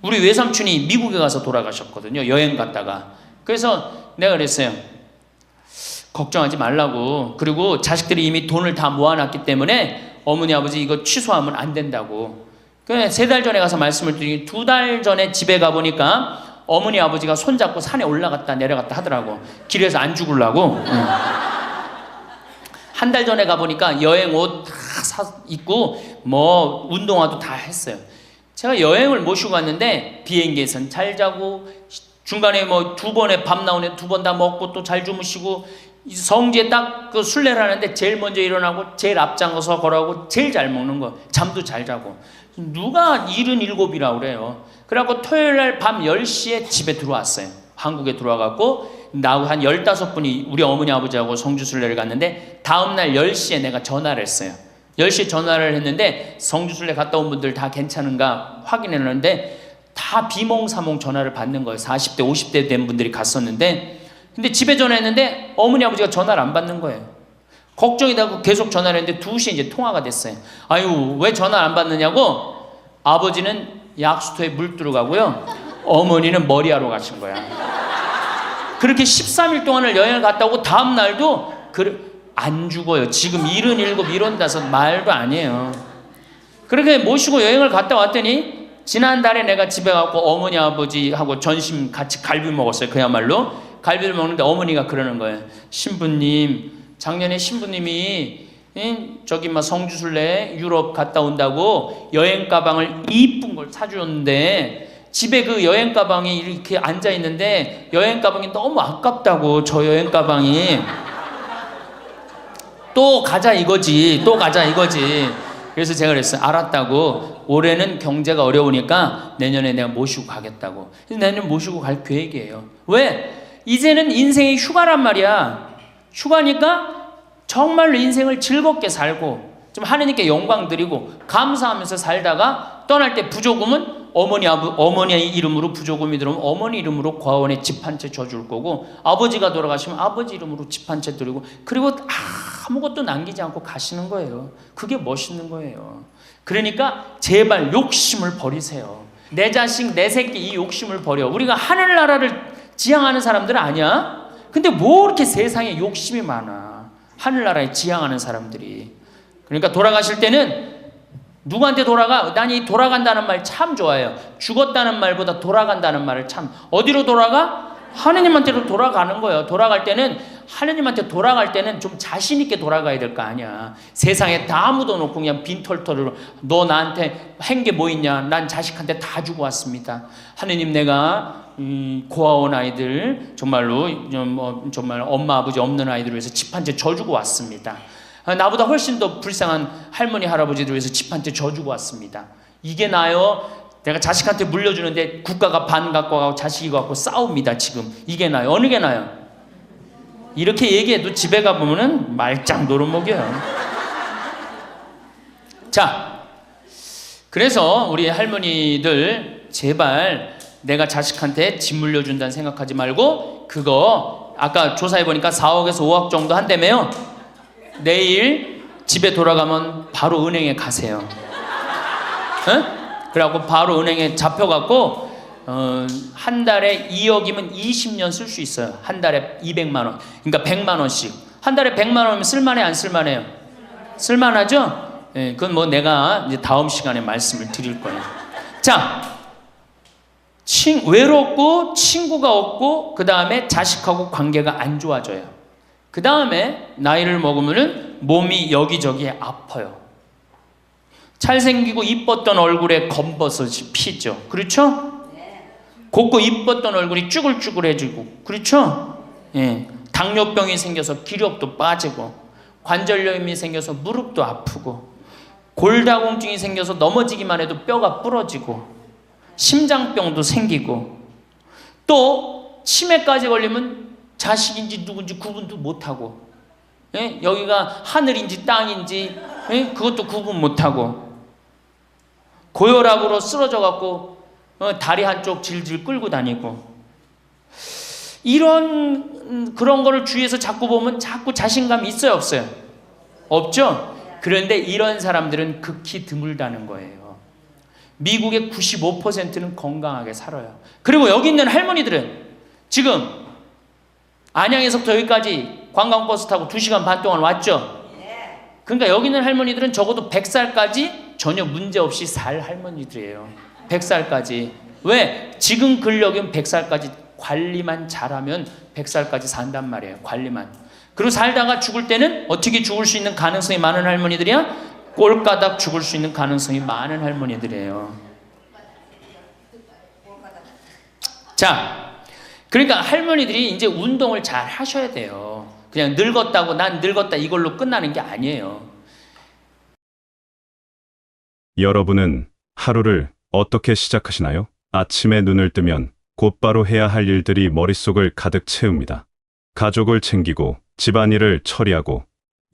우리 외삼촌이 미국에 가서 돌아가셨거든요. 여행 갔다가. 그래서 내가 그랬어요. 걱정하지 말라고. 그리고 자식들이 이미 돈을 다 모아놨기 때문에 어머니 아버지 이거 취소하면 안 된다고. 그래 3달 전에 가서 말씀을 드리니 2달 전에 집에 가보니까 어머니 아버지가 손잡고 산에 올라갔다 내려갔다 하더라고. 길에서 안 죽으려고. 한 달 전에 가보니까 여행 옷 다 입고 뭐 운동화도 다 했어요. 제가 여행을 모시고 갔는데 비행기에선 잘 자고 중간에 뭐 2번에 밥 나오네 2번 다 먹고 또 잘 주무시고 성지에 딱 그 순례를 하는데 제일 먼저 일어나고 제일 앞장서서 걸어가고 제일 잘 먹는 거. 잠도 잘 자고. 누가 77이라고 그래요. 그래갖고 토요일날 밤 10시에 집에 들어왔어요. 한국에 들어와갖고 나하고 한 15분이 우리 어머니 아버지하고 성주순례를 갔는데 다음날 10시에 내가 전화를 했어요. 10시에 전화를 했는데 성주순례 갔다 온 분들 다 괜찮은가 확인했는데 다 비몽사몽 전화를 받는 거예요. 40대 50대 된 분들이 갔었는데 근데 집에 전화했는데 어머니 아버지가 전화를 안 받는 거예요. 걱정이 되고 계속 전화를 했는데 2시에 이제 통화가 됐어요. 아유 왜 전화 안 받느냐고. 아버지는 약수터에 물 들어가고요. 어머니는 머리하러 가신 거야. 그렇게 13일 동안을 여행을 갔다 오고 다음 날도 안 죽어요. 지금 77, 75 말도 아니에요. 그렇게 모시고 여행을 갔다 왔더니 지난달에 내가 집에 가고 어머니 아버지하고 점심 같이 갈비 먹었어요. 그야말로 갈비를 먹는데 어머니가 그러는 거예요. 신부님, 작년에 신부님이 저기 막 성주순례 유럽 갔다 온다고 여행 가방을 이쁜 걸 사주었는데 집에 그 여행 가방이 이렇게 앉아 있는데 여행 가방이 너무 아깝다고. 저 여행 가방이 또 가자 이거지. 그래서 제가 그랬어요. 알았다고. 올해는 경제가 어려우니까 내년에 내가 모시고 가겠다고. 그래서 내년 모시고 갈 계획이에요. 왜? 이제는 인생이 휴가란 말이야. 휴가니까 정말로 인생을 즐겁게 살고 좀 하느님께 영광 드리고 감사하면서 살다가 떠날 때 부조금은 어머니 이름으로 부조금이 들어오면 어머니 이름으로 과원에 집 한 채 줘줄 거고 아버지가 돌아가시면 아버지 이름으로 집 한 채 드리고 그리고 아무것도 남기지 않고 가시는 거예요. 그게 멋있는 거예요. 그러니까 제발 욕심을 버리세요. 내 자식 내 새끼 이 욕심을 버려. 우리가 하늘나라를 지향하는 사람들은 아니야. 근데 뭐 이렇게 세상에 욕심이 많아. 하늘나라에 지향하는 사람들이. 그러니까 돌아가실 때는 누구한테 돌아가? 난 이 돌아간다는 말 참 좋아해요. 죽었다는 말보다 돌아간다는 말을 참. 어디로 돌아가? 하느님한테로 돌아가는 거예요. 돌아갈 때는 하느님한테 돌아갈 때는 좀 자신 있게 돌아가야 될 거 아니야. 세상에 다 묻어놓고 그냥 빈털터리로 너 나한테 한 게 뭐 있냐? 난 자식한테 다 주고 왔습니다. 하느님 내가 고아원 아이들 정말로 정말 엄마 아버지 없는 아이들을 위해서 집 한 채 져주고 왔습니다. 나보다 훨씬 더 불쌍한 할머니 할아버지들 위해서 집 한 채 져주고 왔습니다. 이게 나요? 내가 자식한테 물려주는데 국가가 반 갖고 가고 자식이 갖고 싸웁니다. 지금 이게 나요? 어느 게 나요? 이렇게 얘기해도 집에 가보면은 말짱 노름목이에요. 자, 그래서 우리 할머니들 제발 내가 자식한테 집 물려준다는 생각하지 말고 그거 아까 조사해보니까 4억에서 5억 정도 한다며요. 내일 집에 돌아가면 바로 은행에 가세요. 응? 그래갖고 바로 은행에 잡혀갖고 한 달에 2억이면 20년 쓸 수 있어요. 한 달에 200만 원. 그러니까 100만 원씩. 한 달에 100만 원이면 쓸만해 안 쓸만해요? 쓸만하죠? 예, 그건 뭐 내가 이제 다음 시간에 말씀을 드릴 거예요. 자, 외롭고 친구가 없고 그 다음에 자식하고 관계가 안 좋아져요. 그 다음에 나이를 먹으면은 몸이 여기저기 아파요. 잘생기고 이뻤던 얼굴에 검버섯이 피죠. 그렇죠? 곱고 이뻤던 얼굴이 쭈글쭈글해지고 그렇죠? 예. 당뇨병이 생겨서 기력도 빠지고 관절염이 생겨서 무릎도 아프고 골다공증이 생겨서 넘어지기만 해도 뼈가 부러지고 심장병도 생기고 또 치매까지 걸리면 자식인지 누군지 구분도 못하고 예? 여기가 하늘인지 땅인지 예? 그것도 구분 못하고 고혈압으로 쓰러져 갖고 다리 한쪽 질질 끌고 다니고 이런 그런 거를 주위에서 자꾸 보면 자꾸 자신감이 있어요, 없어요? 없죠? 그런데 이런 사람들은 극히 드물다는 거예요. 미국의 95%는 건강하게 살아요. 그리고 여기 있는 할머니들은 지금 안양에서부터 여기까지 관광버스 타고 2시간 반 동안 왔죠? 그러니까 여기 있는 할머니들은 적어도 100살까지 전혀 문제없이 살 할머니들이에요. 100살까지. 왜? 지금 근력이면 100살까지 관리만 잘하면 100살까지 산단 말이에요. 관리만. 그리고 살다가 죽을 때는 어떻게 죽을 수 있는 가능성이 많은 할머니들이야? 꼴가닥 죽을 수 있는 가능성이 많은 할머니들이에요. 자, 그러니까 할머니들이 이제 운동을 잘 하셔야 돼요. 그냥 늙었다고 난 늙었다 이걸로 끝나는 게 아니에요. 여러분은 하루를 어떻게 시작하시나요? 아침에 눈을 뜨면 곧바로 해야 할 일들이 머릿속을 가득 채웁니다. 가족을 챙기고 집안일을 처리하고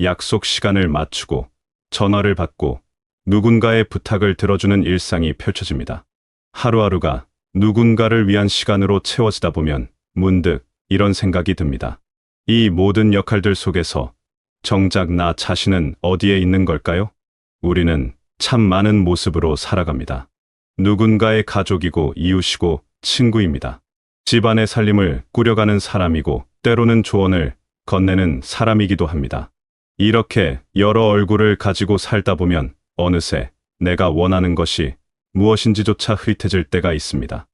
약속 시간을 맞추고 전화를 받고 누군가의 부탁을 들어주는 일상이 펼쳐집니다. 하루하루가 누군가를 위한 시간으로 채워지다 보면 문득 이런 생각이 듭니다. 이 모든 역할들 속에서 정작 나 자신은 어디에 있는 걸까요? 우리는 참 많은 모습으로 살아갑니다. 누군가의 가족이고 이웃이고 친구입니다. 집안의 살림을 꾸려가는 사람이고 때로는 조언을 건네는 사람이기도 합니다. 이렇게 여러 얼굴을 가지고 살다 보면 어느새 내가 원하는 것이 무엇인지조차 흐릿해질 때가 있습니다.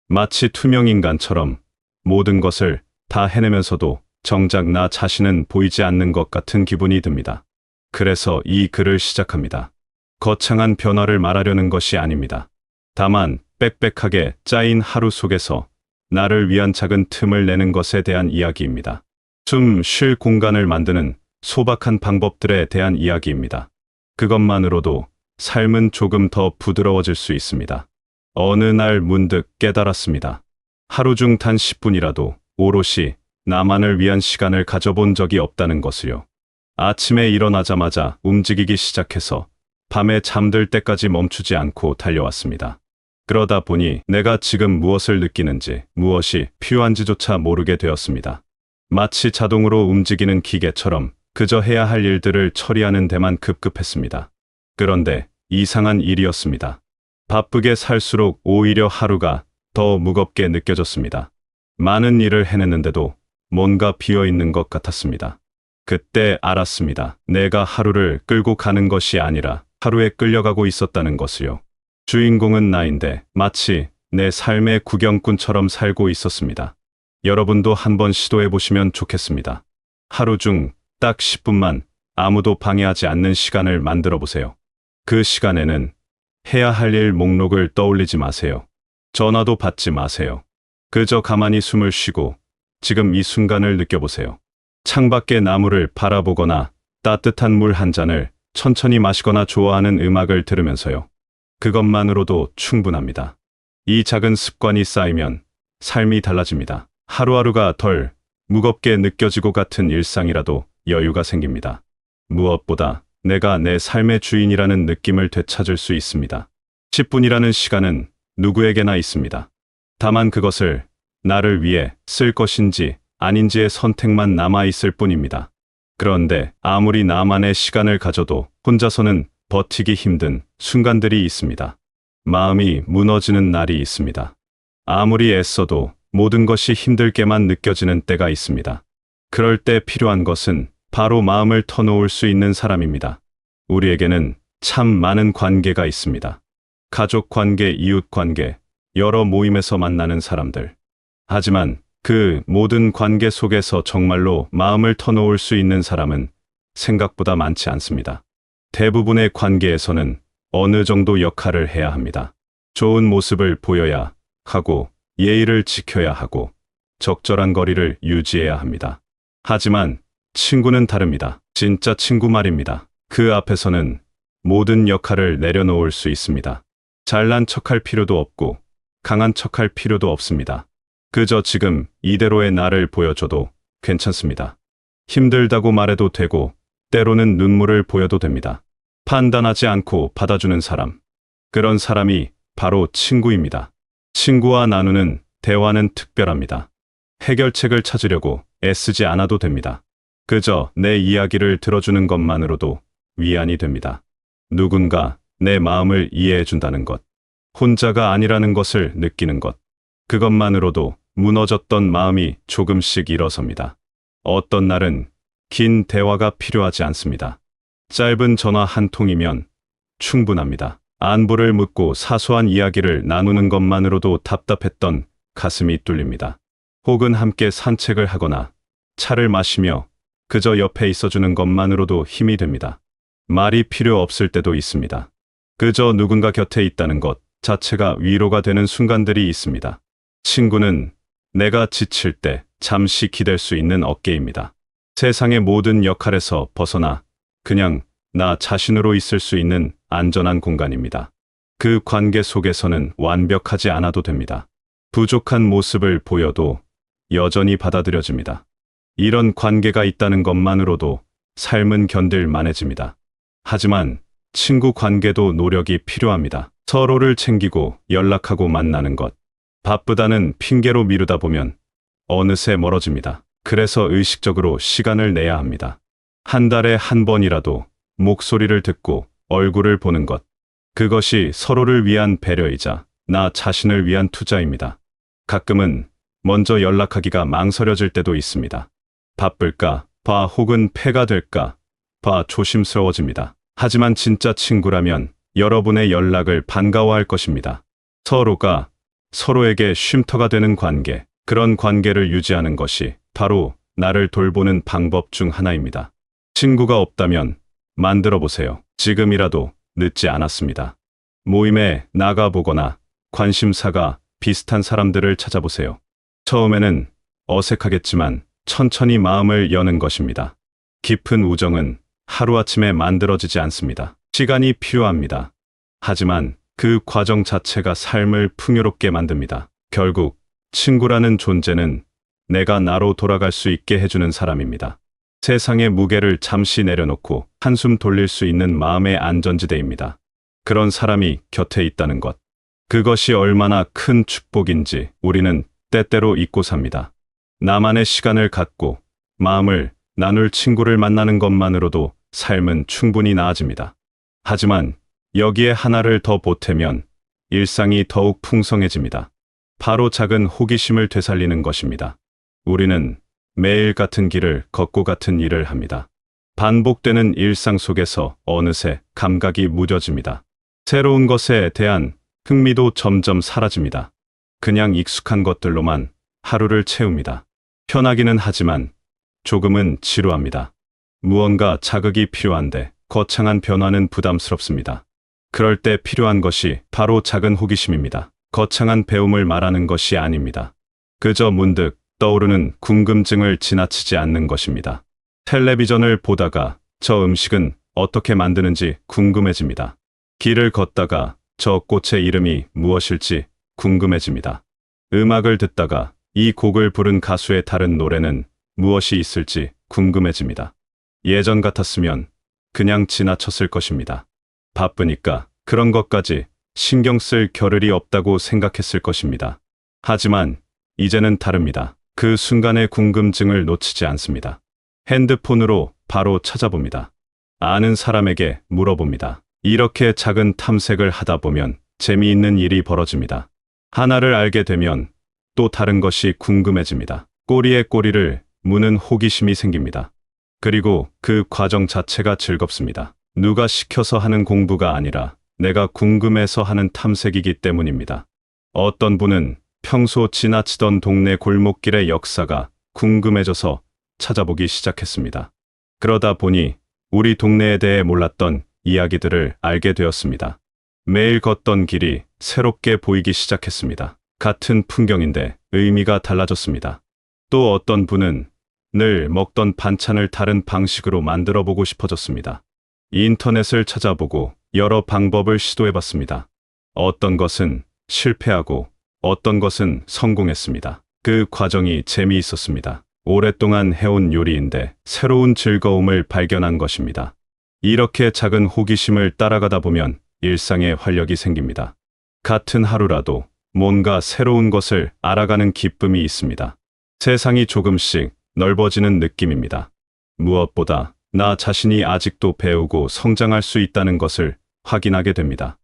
마치 투명인간처럼 모든 것을 다 해내면서도 정작 나 자신은 보이지 않는 것 같은 기분이 듭니다. 그래서 이 글을 시작합니다. 거창한 변화를 말하려는 것이 아닙니다. 다만 빽빽하게 짜인 하루 속에서 나를 위한 작은 틈을 내는 것에 대한 이야기입니다. 숨 쉴 공간을 만드는 소박한 방법들에 대한 이야기입니다. 그것만으로도 삶은 조금 더 부드러워질 수 있습니다. 어느 날 문득 깨달았습니다. 하루 중 단 10분이라도 오롯이 나만을 위한 시간을 가져본 적이 없다는 것을요. 아침에 일어나자마자 움직이기 시작해서 밤에 잠들 때까지 멈추지 않고 달려왔습니다. 그러다 보니 내가 지금 무엇을 느끼는지, 무엇이 필요한지조차 모르게 되었습니다. 마치 자동으로 움직이는 기계처럼 그저 해야 할 일들을 처리하는 데만 급급했습니다. 그런데 이상한 일이었습니다. 바쁘게 살수록 오히려 하루가 더 무겁게 느껴졌습니다. 많은 일을 해냈는데도 뭔가 비어있는 것 같았습니다. 그때 알았습니다. 내가 하루를 끌고 가는 것이 아니라 하루에 끌려가고 있었다는 것을요. 주인공은 나인데 마치 내 삶의 구경꾼처럼 살고 있었습니다. 여러분도 한번 시도해 보시면 좋겠습니다. 하루 중 딱 10분만 아무도 방해하지 않는 시간을 만들어 보세요. 그 시간에는 해야 할 일 목록을 떠올리지 마세요. 전화도 받지 마세요. 그저 가만히 숨을 쉬고 지금 이 순간을 느껴보세요. 창밖의 나무를 바라보거나 따뜻한 물 한 잔을 천천히 마시거나 좋아하는 음악을 들으면서요. 그것만으로도 충분합니다. 이 작은 습관이 쌓이면 삶이 달라집니다. 하루하루가 덜 무겁게 느껴지고 같은 일상이라도 여유가 생깁니다. 무엇보다 내가 내 삶의 주인이라는 느낌을 되찾을 수 있습니다. 10분이라는 시간은 누구에게나 있습니다. 다만 그것을 나를 위해 쓸 것인지 아닌지의 선택만 남아있을 뿐입니다. 그런데 아무리 나만의 시간을 가져도 혼자서는 버티기 힘든 순간들이 있습니다. 마음이 무너지는 날이 있습니다. 아무리 애써도 모든 것이 힘들게만 느껴지는 때가 있습니다. 그럴 때 필요한 것은 바로 마음을 터놓을 수 있는 사람입니다. 우리에게는 참 많은 관계가 있습니다. 가족 관계, 이웃 관계, 여러 모임에서 만나는 사람들. 하지만 그 모든 관계 속에서 정말로 마음을 터놓을 수 있는 사람은 생각보다 많지 않습니다. 대부분의 관계에서는 어느 정도 역할을 해야 합니다. 좋은 모습을 보여야 하고, 예의를 지켜야 하고, 적절한 거리를 유지해야 합니다. 하지만 친구는 다릅니다. 진짜 친구 말입니다. 그 앞에서는 모든 역할을 내려놓을 수 있습니다. 잘난 척할 필요도 없고 강한 척할 필요도 없습니다. 그저 지금 이대로의 나를 보여줘도 괜찮습니다. 힘들다고 말해도 되고 때로는 눈물을 보여도 됩니다. 판단하지 않고 받아주는 사람. 그런 사람이 바로 친구입니다. 친구와 나누는 대화는 특별합니다. 해결책을 찾으려고 애쓰지 않아도 됩니다. 그저 내 이야기를 들어주는 것만으로도 위안이 됩니다. 누군가 내 마음을 이해해 준다는 것, 혼자가 아니라는 것을 느끼는 것, 그것만으로도 무너졌던 마음이 조금씩 일어섭니다. 어떤 날은 긴 대화가 필요하지 않습니다. 짧은 전화 한 통이면 충분합니다. 안부를 묻고 사소한 이야기를 나누는 것만으로도 답답했던 가슴이 뚫립니다. 혹은 함께 산책을 하거나 차를 마시며 그저 옆에 있어주는 것만으로도 힘이 됩니다. 말이 필요 없을 때도 있습니다. 그저 누군가 곁에 있다는 것 자체가 위로가 되는 순간들이 있습니다. 친구는 내가 지칠 때 잠시 기댈 수 있는 어깨입니다. 세상의 모든 역할에서 벗어나 그냥 나 자신으로 있을 수 있는 안전한 공간입니다. 그 관계 속에서는 완벽하지 않아도 됩니다. 부족한 모습을 보여도 여전히 받아들여집니다. 이런 관계가 있다는 것만으로도 삶은 견딜 만해집니다. 하지만 친구 관계도 노력이 필요합니다. 서로를 챙기고 연락하고 만나는 것. 바쁘다는 핑계로 미루다 보면 어느새 멀어집니다. 그래서 의식적으로 시간을 내야 합니다. 한 달에 한 번이라도 목소리를 듣고 얼굴을 보는 것. 그것이 서로를 위한 배려이자 나 자신을 위한 투자입니다. 가끔은 먼저 연락하기가 망설여질 때도 있습니다. 바쁠까 봐 혹은 패가 될까 봐 조심스러워집니다. 하지만 진짜 친구라면 여러분의 연락을 반가워할 것입니다. 서로가 서로에게 쉼터가 되는 관계, 그런 관계를 유지하는 것이 바로 나를 돌보는 방법 중 하나입니다. 친구가 없다면 만들어 보세요. 지금이라도 늦지 않았습니다. 모임에 나가보거나 관심사가 비슷한 사람들을 찾아보세요. 처음에는 어색하겠지만 천천히 마음을 여는 것입니다. 깊은 우정은 하루아침에 만들어지지 않습니다. 시간이 필요합니다. 하지만 그 과정 자체가 삶을 풍요롭게 만듭니다. 결국 친구라는 존재는 내가 나로 돌아갈 수 있게 해주는 사람입니다. 세상의 무게를 잠시 내려놓고 한숨 돌릴 수 있는 마음의 안전지대입니다. 그런 사람이 곁에 있다는 것. 그것이 얼마나 큰 축복인지 우리는 때때로 잊고 삽니다. 나만의 시간을 갖고 마음을 나눌 친구를 만나는 것만으로도 삶은 충분히 나아집니다. 하지만 여기에 하나를 더 보태면 일상이 더욱 풍성해집니다. 바로 작은 호기심을 되살리는 것입니다. 우리는 매일 같은 길을 걷고 같은 일을 합니다. 반복되는 일상 속에서 어느새 감각이 무뎌집니다. 새로운 것에 대한 흥미도 점점 사라집니다. 그냥 익숙한 것들로만 하루를 채웁니다. 편하기는 하지만 조금은 지루합니다. 무언가 자극이 필요한데 거창한 변화는 부담스럽습니다. 그럴 때 필요한 것이 바로 작은 호기심입니다. 거창한 배움을 말하는 것이 아닙니다. 그저 문득 떠오르는 궁금증을 지나치지 않는 것입니다. 텔레비전을 보다가 저 음식은 어떻게 만드는지 궁금해집니다. 길을 걷다가 저 꽃의 이름이 무엇일지 궁금해집니다. 음악을 듣다가 이 곡을 부른 가수의 다른 노래는 무엇이 있을지 궁금해집니다. 예전 같았으면 그냥 지나쳤을 것입니다. 바쁘니까 그런 것까지 신경 쓸 겨를이 없다고 생각했을 것입니다. 하지만 이제는 다릅니다. 그 순간의 궁금증을 놓치지 않습니다. 핸드폰으로 바로 찾아봅니다. 아는 사람에게 물어봅니다. 이렇게 작은 탐색을 하다 보면 재미있는 일이 벌어집니다. 하나를 알게 되면 또 다른 것이 궁금해집니다. 꼬리에 꼬리를 무는 호기심이 생깁니다. 그리고 그 과정 자체가 즐겁습니다. 누가 시켜서 하는 공부가 아니라 내가 궁금해서 하는 탐색이기 때문입니다. 어떤 분은 평소 지나치던 동네 골목길의 역사가 궁금해져서 찾아보기 시작했습니다. 그러다 보니 우리 동네에 대해 몰랐던 이야기들을 알게 되었습니다. 매일 걷던 길이 새롭게 보이기 시작했습니다. 같은 풍경인데 의미가 달라졌습니다. 또 어떤 분은 늘 먹던 반찬을 다른 방식으로 만들어 보고 싶어졌습니다. 인터넷을 찾아보고 여러 방법을 시도해봤습니다. 어떤 것은 실패하고 어떤 것은 성공했습니다. 그 과정이 재미있었습니다. 오랫동안 해온 요리인데 새로운 즐거움을 발견한 것입니다. 이렇게 작은 호기심을 따라가다 보면 일상에 활력이 생깁니다. 같은 하루라도 뭔가 새로운 것을 알아가는 기쁨이 있습니다. 세상이 조금씩 넓어지는 느낌입니다. 무엇보다 나 자신이 아직도 배우고 성장할 수 있다는 것을 확인하게 됩니다.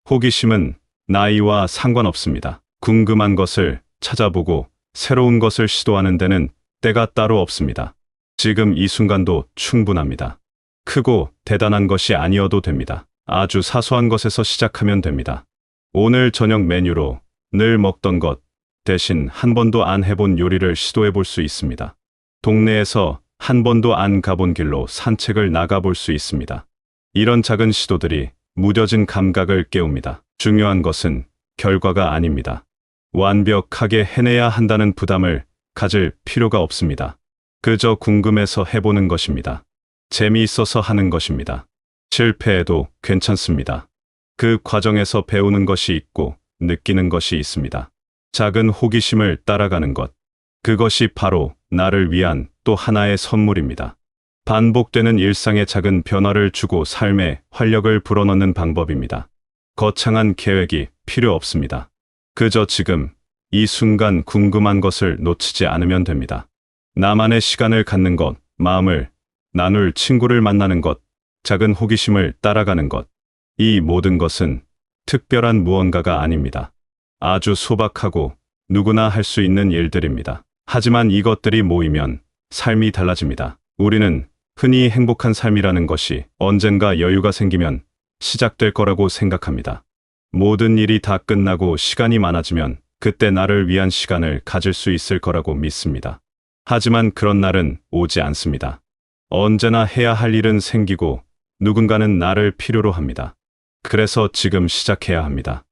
호기심은 나이와 상관없습니다. 궁금한 것을 찾아보고 새로운 것을 시도하는 데는 때가 따로 없습니다. 지금 이 순간도 충분합니다. 크고 대단한 것이 아니어도 됩니다. 아주 사소한 것에서 시작하면 됩니다. 오늘 저녁 메뉴로 늘 먹던 것 대신 한 번도 안 해본 요리를 시도해 볼 수 있습니다. 동네에서 한 번도 안 가본 길로 산책을 나가볼 수 있습니다. 이런 작은 시도들이 무뎌진 감각을 깨웁니다. 중요한 것은 결과가 아닙니다. 완벽하게 해내야 한다는 부담을 가질 필요가 없습니다. 그저 궁금해서 해보는 것입니다. 재미있어서 하는 것입니다. 실패해도 괜찮습니다. 그 과정에서 배우는 것이 있고 느끼는 것이 있습니다. 작은 호기심을 따라가는 것. 그것이 바로 나를 위한 또 하나의 선물입니다. 반복되는 일상의 작은 변화를 주고 삶에 활력을 불어넣는 방법입니다. 거창한 계획이 필요 없습니다. 그저 지금 이 순간 궁금한 것을 놓치지 않으면 됩니다. 나만의 시간을 갖는 것, 마음을 나눌 친구를 만나는 것, 작은 호기심을 따라가는 것. 이 모든 것은 특별한 무언가가 아닙니다. 아주 소박하고 누구나 할 수 있는 일들입니다. 하지만 이것들이 모이면 삶이 달라집니다. 우리는 흔히 행복한 삶이라는 것이 언젠가 여유가 생기면 시작될 거라고 생각합니다. 모든 일이 다 끝나고 시간이 많아지면 그때 나를 위한 시간을 가질 수 있을 거라고 믿습니다. 하지만 그런 날은 오지 않습니다. 언제나 해야 할 일은 생기고 누군가는 나를 필요로 합니다. 그래서 지금 시작해야 합니다.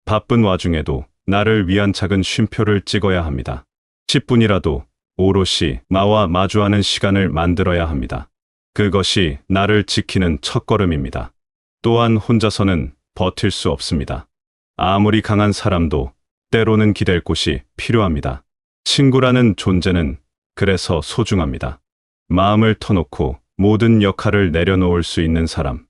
바쁜 와중에도 나를 위한 작은 쉼표를 찍어야 합니다. 10분이라도 오롯이 나와 마주하는 시간을 만들어야 합니다. 그것이 나를 지키는 첫걸음입니다. 또한 혼자서는 버틸 수 없습니다. 아무리 강한 사람도 때로는 기댈 곳이 필요합니다. 친구라는 존재는 그래서 소중합니다. 마음을 터놓고 모든 역할을 내려놓을 수 있는 사람.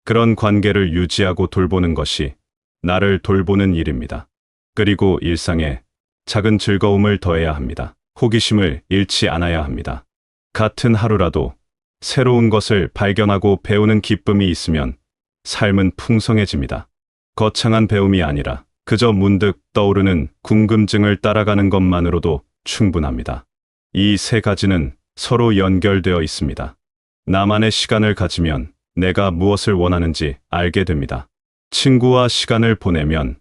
그런 관계를 유지하고 돌보는 것이 나를 돌보는 일입니다. 그리고 일상에 작은 즐거움을 더해야 합니다. 호기심을 잃지 않아야 합니다. 같은 하루라도 새로운 것을 발견하고 배우는 기쁨이 있으면 삶은 풍성해집니다. 거창한 배움이 아니라 그저 문득 떠오르는 궁금증을 따라가는 것만으로도 충분합니다. 이 세 가지는 서로 연결되어 있습니다. 나만의 시간을 가지면 내가 무엇을 원하는지 알게 됩니다. 친구와 시간을 보내면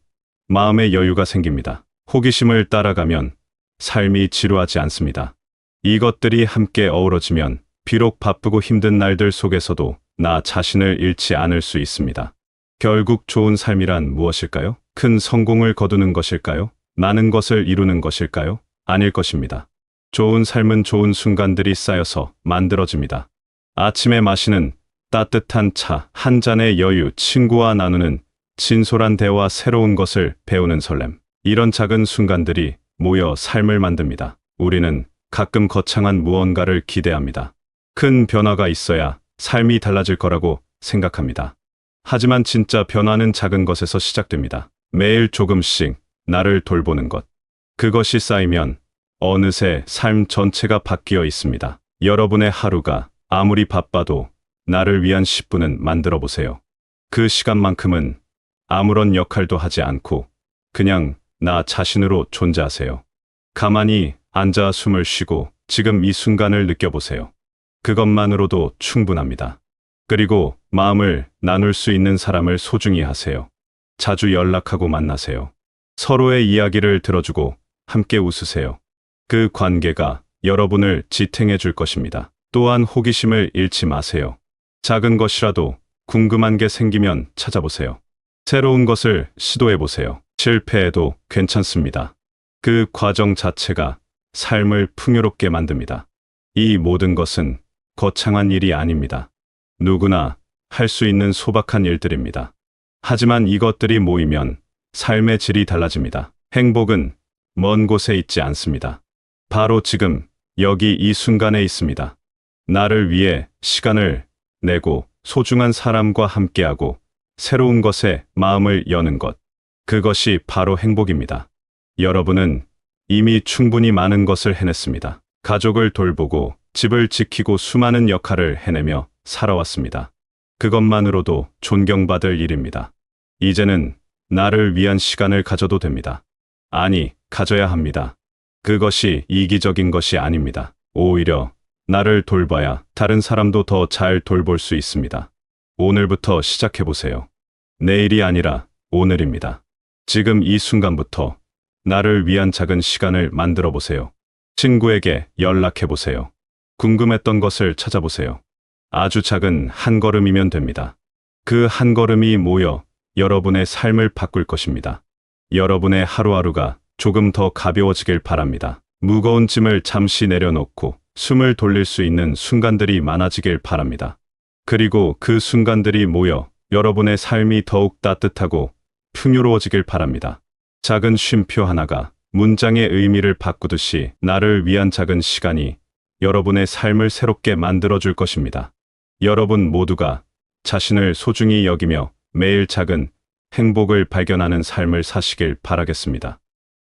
마음의 여유가 생깁니다. 호기심을 따라가면 삶이 지루하지 않습니다. 이것들이 함께 어우러지면 비록 바쁘고 힘든 날들 속에서도 나 자신을 잃지 않을 수 있습니다. 결국 좋은 삶이란 무엇일까요? 큰 성공을 거두는 것일까요? 많은 것을 이루는 것일까요? 아닐 것입니다. 좋은 삶은 좋은 순간들이 쌓여서 만들어집니다. 아침에 마시는 따뜻한 차 한 잔의 여유, 친구와 나누는 진솔한 대화, 새로운 것을 배우는 설렘. 이런 작은 순간들이 모여 삶을 만듭니다. 우리는 가끔 거창한 무언가를 기대합니다. 큰 변화가 있어야 삶이 달라질 거라고 생각합니다. 하지만 진짜 변화는 작은 것에서 시작됩니다. 매일 조금씩 나를 돌보는 것. 그것이 쌓이면 어느새 삶 전체가 바뀌어 있습니다. 여러분의 하루가 아무리 바빠도 나를 위한 10분은 만들어 보세요. 그 시간만큼은 아무런 역할도 하지 않고 그냥 나 자신으로 존재하세요. 가만히 앉아 숨을 쉬고 지금 이 순간을 느껴보세요. 그것만으로도 충분합니다. 그리고 마음을 나눌 수 있는 사람을 소중히 하세요. 자주 연락하고 만나세요. 서로의 이야기를 들어주고 함께 웃으세요. 그 관계가 여러분을 지탱해 줄 것입니다. 또한 호기심을 잃지 마세요. 작은 것이라도 궁금한 게 생기면 찾아보세요. 새로운 것을 시도해 보세요. 실패해도 괜찮습니다. 그 과정 자체가 삶을 풍요롭게 만듭니다. 이 모든 것은 거창한 일이 아닙니다. 누구나 할 수 있는 소박한 일들입니다. 하지만 이것들이 모이면 삶의 질이 달라집니다. 행복은 먼 곳에 있지 않습니다. 바로 지금 여기 이 순간에 있습니다. 나를 위해 시간을 내고 소중한 사람과 함께하고 새로운 것에 마음을 여는 것. 그것이 바로 행복입니다. 여러분은 이미 충분히 많은 것을 해냈습니다. 가족을 돌보고 집을 지키고 수많은 역할을 해내며 살아왔습니다. 그것만으로도 존경받을 일입니다. 이제는 나를 위한 시간을 가져도 됩니다. 아니, 가져야 합니다. 그것이 이기적인 것이 아닙니다. 오히려 나를 돌봐야 다른 사람도 더 잘 돌볼 수 있습니다. 오늘부터 시작해보세요. 내일이 아니라 오늘입니다. 지금 이 순간부터 나를 위한 작은 시간을 만들어 보세요. 친구에게 연락해 보세요. 궁금했던 것을 찾아보세요. 아주 작은 한 걸음이면 됩니다. 그 한 걸음이 모여 여러분의 삶을 바꿀 것입니다. 여러분의 하루하루가 조금 더 가벼워지길 바랍니다. 무거운 짐을 잠시 내려놓고 숨을 돌릴 수 있는 순간들이 많아지길 바랍니다. 그리고 그 순간들이 모여 여러분의 삶이 더욱 따뜻하고 풍요로워지길 바랍니다. 작은 쉼표 하나가 문장의 의미를 바꾸듯이 나를 위한 작은 시간이 여러분의 삶을 새롭게 만들어줄 것입니다. 여러분 모두가 자신을 소중히 여기며 매일 작은 행복을 발견하는 삶을 사시길 바라겠습니다.